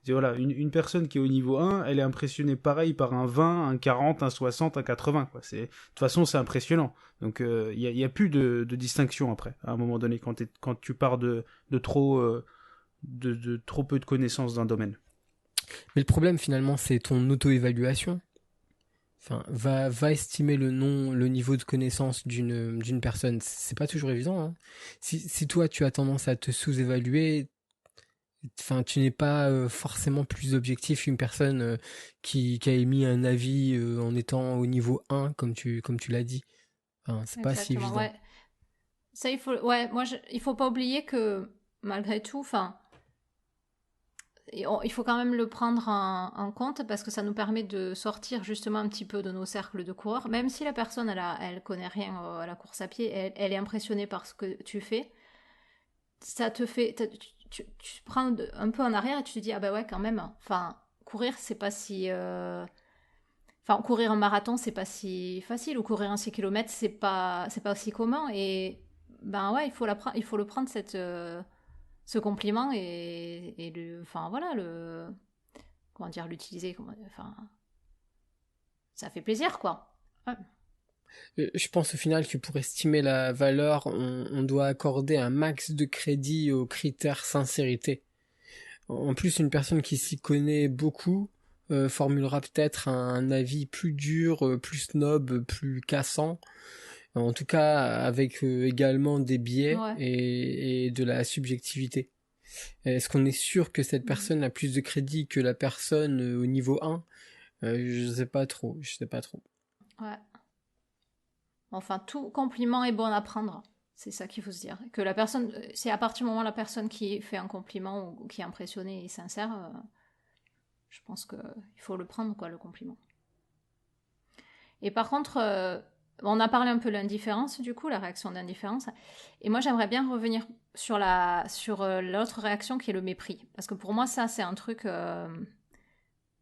voilà, une personne qui est au niveau 1, elle est impressionnée pareil par un 20, un 40, un 60, un 80. Quoi. De toute façon, c'est impressionnant. Donc, il y a plus de distinction après, à un moment donné, quand tu pars de trop peu de connaissances d'un domaine. Mais le problème, finalement, c'est ton auto-évaluation. Enfin, va estimer le niveau de connaissance d'une personne. C'est pas toujours évident, hein. Si toi, tu as tendance à te sous-évaluer, enfin, tu n'es pas forcément plus objectif qu'une personne qui a émis un avis en étant au niveau 1, comme tu l'as dit. Enfin, c'est pas si évident. Ouais. Ça, il faut pas oublier que, malgré tout, il faut quand même le prendre en compte parce que ça nous permet de sortir justement un petit peu de nos cercles de coureurs. Même si la personne, elle connaît rien à la course à pied, elle est impressionnée par ce que tu fais, ça te fait... Tu te prends un peu en arrière et tu te dis, ah bah ouais, quand même. Enfin, courir, c'est pas si... Enfin, courir un marathon, c'est pas si facile. Ou courir un 6 km, c'est pas aussi commun. Et ben ouais, il faut le prendre ce compliment et comment dire, l'utiliser, enfin, ça fait plaisir, quoi. Ouais. Je pense au final que pour estimer la valeur, on doit accorder un max de crédit au critère sincérité. En plus, une personne qui s'y connaît beaucoup formulera peut-être un avis plus dur, plus snob, plus cassant. En tout cas, avec également des biais et de la subjectivité. Est-ce qu'on est sûr que cette personne a plus de crédit que la personne au niveau 1 ? Je sais pas trop. Ouais. Enfin, tout compliment est bon à prendre. C'est ça qu'il faut se dire. Que la personne, c'est à partir du moment où la personne qui fait un compliment ou qui est impressionnée et sincère, je pense qu'il faut le prendre, quoi, le compliment. Et par contre, on a parlé un peu de l'indifférence, du coup, la réaction d'indifférence. Et moi, j'aimerais bien revenir sur l'autre réaction qui est le mépris. Parce que pour moi, ça, c'est un truc...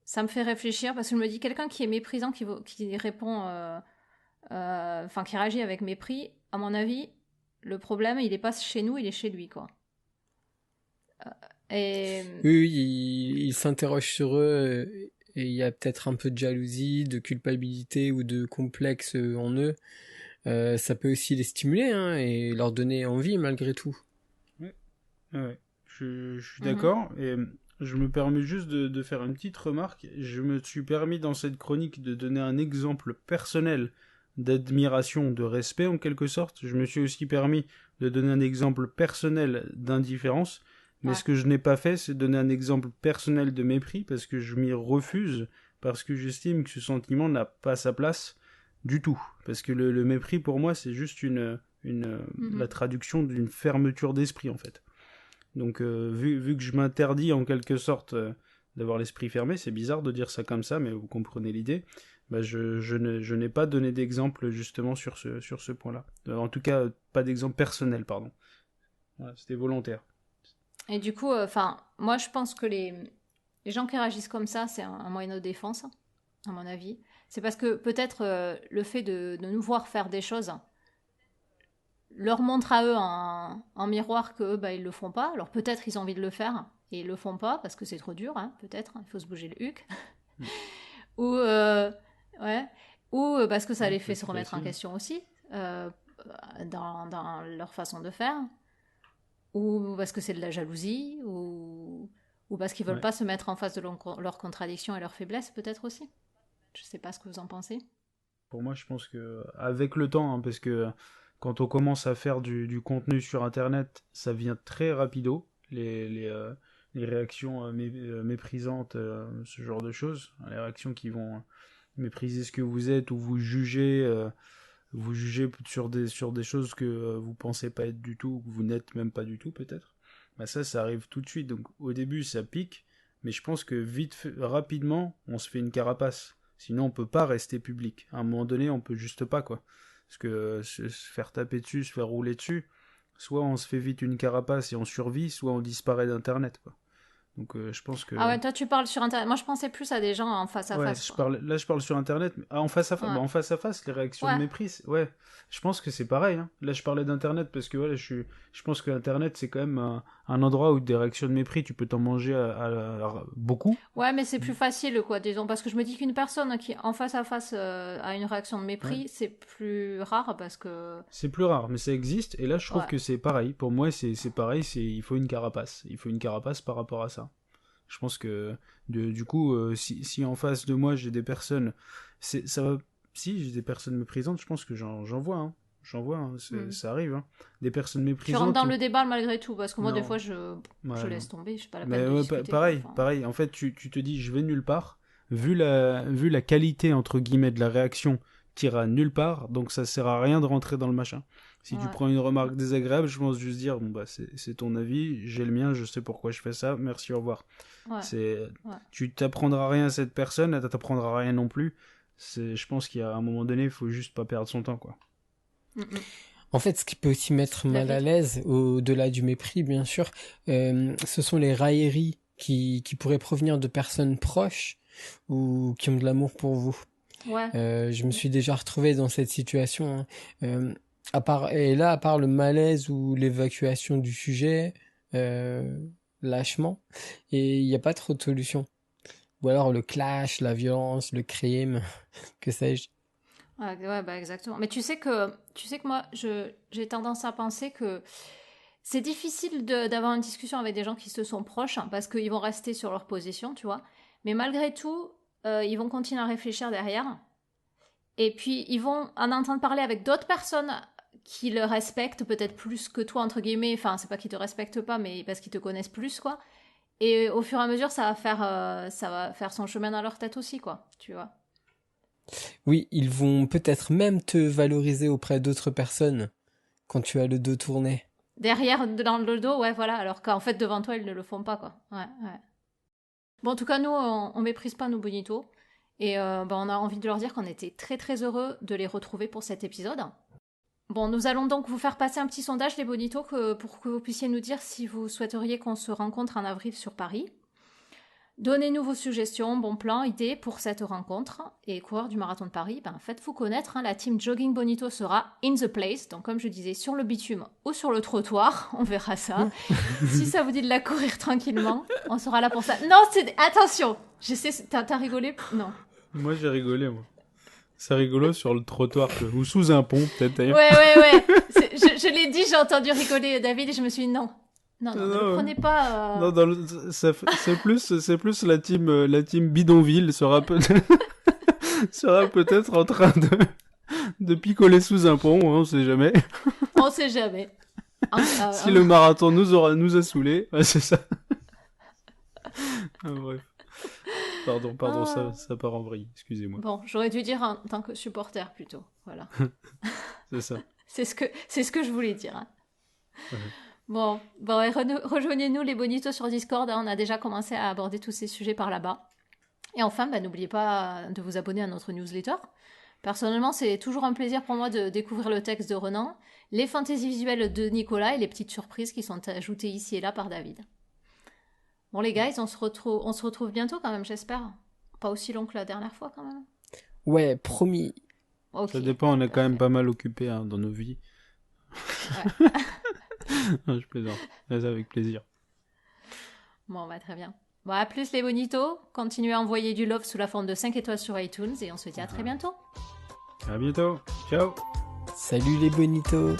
ça me fait réfléchir, parce que je me dis, quelqu'un qui est méprisant, qui répond... qui réagit avec mépris, à mon avis, le problème, il est pas chez nous, il est chez lui, quoi. Oui, il s'interroge sur eux, et il y a peut-être un peu de jalousie, de culpabilité ou de complexe en eux. Ça peut aussi les stimuler, hein, et leur donner envie malgré tout. Ouais. Je suis d'accord, et je me permets juste de faire une petite remarque. Je me suis permis dans cette chronique de donner un exemple personnel d'admiration, de respect en quelque sorte. Je me suis aussi permis de donner un exemple personnel d'indifférence, mais ce que je n'ai pas fait, c'est donner un exemple personnel de mépris, parce que je m'y refuse, parce que j'estime que ce sentiment n'a pas sa place du tout. Parce que le mépris, pour moi, c'est juste la traduction d'une fermeture d'esprit, en fait. Donc, vu que je m'interdis en quelque sorte d'avoir l'esprit fermé, c'est bizarre de dire ça comme ça, mais vous comprenez l'idée, bah je n'ai pas donné d'exemple justement sur ce point-là. En tout cas, pas d'exemple personnel, pardon. Voilà, c'était volontaire. Et du coup, moi je pense que les gens qui réagissent comme ça, c'est un moyen de défense, à mon avis. C'est parce que peut-être le fait de nous voir faire des choses leur montre à eux en miroir que bah, ils le font pas. Alors peut-être ils ont envie de le faire et ils le font pas parce que c'est trop dur, hein, peut-être. Il faut se bouger le huc. Ou parce que ça les fait se remettre en question aussi dans leur façon de faire. Ou parce que c'est de la jalousie, ou parce qu'ils veulent pas se mettre en face de leurs contradictions et leurs faiblesses, peut-être aussi. Je sais pas ce que vous en pensez. Pour moi, je pense que avec le temps, hein, parce que quand on commence à faire du contenu sur Internet, ça vient très rapido, les réactions méprisantes, ce genre de choses, les réactions qui vont mépriser ce que vous êtes ou vous jugez sur des choses que vous pensez pas être du tout, ou que vous n'êtes même pas du tout peut-être. Bah ça arrive tout de suite. Donc au début ça pique, mais je pense que rapidement on se fait une carapace. Sinon on peut pas rester public. À un moment donné on peut juste pas, quoi. Parce que se faire taper dessus, se faire rouler dessus, soit on se fait vite une carapace et on survit, soit on disparaît d'internet, quoi. Donc je pense que... Ah ouais, toi tu parles sur Internet. Moi je pensais plus à des gens en face à face. Là je parle sur Internet. Mais... en face à face, en face à face, les réactions de mépris, je pense que c'est pareil. Hein. Là je parlais d'Internet parce que voilà, je pense que Internet c'est quand même un endroit où des réactions de mépris, tu peux t'en manger à beaucoup. Ouais, mais c'est plus facile, quoi, disons. Parce que je me dis qu'une personne qui en face à face a une réaction de mépris, c'est plus rare parce que... C'est plus rare, mais ça existe. Et là je trouve que c'est pareil. Pour moi c'est pareil, il faut une carapace. Il faut une carapace par rapport à ça. Je pense que du coup, si en face de moi j'ai des personnes, si j'ai des personnes méprisantes, je pense que j'en vois, hein. J'en vois, hein. Ça arrive, hein. Des personnes méprisantes. Tu rentres dans le débat malgré tout, parce que moi des fois je laisse tomber, je suis pas la peine de discuter. Pareil. En fait, tu te dis, je vais nulle part. Vu la qualité entre guillemets de la réaction, t'iras nulle part, donc ça sert à rien de rentrer dans le machin. Si tu prends une remarque désagréable, je pense juste dire, bon bah c'est ton avis, j'ai le mien, je sais pourquoi je fais ça, merci, au revoir. Tu t'apprendras rien à cette personne, elle t'apprendra rien non plus. Je pense qu'à un moment donné, il faut juste pas perdre son temps, quoi. En fait, ce qui peut aussi mettre mal à l'aise, au-delà du mépris, bien sûr, ce sont les railleries qui pourraient provenir de personnes proches ou qui ont de l'amour pour vous. Je me suis déjà retrouvé dans cette situation, hein. À part le malaise ou l'évacuation du sujet, lâchement, et il n'y a pas trop de solution. Ou alors le clash, la violence, le crime, que sais-je. Ouais, bah exactement. Mais tu sais que moi, j'ai tendance à penser que c'est difficile d'avoir une discussion avec des gens qui se sont proches, hein, parce qu'ils vont rester sur leur position, tu vois. Mais malgré tout, ils vont continuer à réfléchir derrière. Et puis, ils vont en entendre parler avec d'autres personnes qui le respectent peut-être plus que toi, entre guillemets. Enfin, c'est pas qu'ils te respectent pas, mais parce qu'ils te connaissent plus, quoi. Et au fur et à mesure, ça va faire son chemin dans leur tête aussi, quoi, tu vois. Oui, ils vont peut-être même te valoriser auprès d'autres personnes quand tu as le dos tourné. Derrière, dans le dos, ouais, voilà. Alors qu'en fait, devant toi, ils ne le font pas, quoi. Ouais. Bon, en tout cas, nous, on méprise pas nos bonitos. Et on a envie de leur dire qu'on était très très heureux de les retrouver pour cet épisode. Bon, nous allons donc vous faire passer un petit sondage, les bonitos, pour que vous puissiez nous dire si vous souhaiteriez qu'on se rencontre en avril sur Paris. Donnez-nous vos suggestions, bons plans, idées pour cette rencontre. Et coureurs du Marathon de Paris, faites-vous connaître. La team Jogging Bonito sera in the place. Donc comme je disais, sur le bitume ou sur le trottoir. On verra ça. Si ça vous dit de la courir tranquillement, on sera là pour ça. Non, attention. Je sais, t'as rigolé? Non. Moi, j'ai rigolé, moi. C'est rigolo sur le trottoir, ou sous un pont, peut-être, d'ailleurs. Ouais. Je l'ai dit, j'ai entendu rigoler David et je me suis dit non. Non, ne le prenez pas. Non, c'est plus la team bidonville sera peut-être en train de picoler sous un pont, on sait jamais. On sait jamais. Si le marathon nous a saoulés, c'est ça. Bref. Pardon, ça part en vrille, excusez-moi. Bon, j'aurais dû dire en tant que supporter plutôt, voilà. C'est ça. C'est ce que je voulais dire. Ouais. Bon, rejoignez-nous les bonitos sur Discord, on a déjà commencé à aborder tous ces sujets par là-bas. Et enfin, n'oubliez pas de vous abonner à notre newsletter. Personnellement, c'est toujours un plaisir pour moi de découvrir le texte de Renan, les fantaisies visuelles de Nicolas et les petites surprises qui sont ajoutées ici et là par David. Bon les guys, on se retrouve bientôt quand même, j'espère. Pas aussi long que la dernière fois quand même. Ouais, promis. Okay, ça dépend, on est quand même pas mal occupés dans nos vies. Ouais. Non, je plaisante. Mais avec plaisir. Bon, très bien. Bon, à plus les bonitos. Continuez à envoyer du love sous la forme de 5 étoiles sur iTunes et on se dit à très bientôt. À bientôt. Ciao. Salut les bonitos.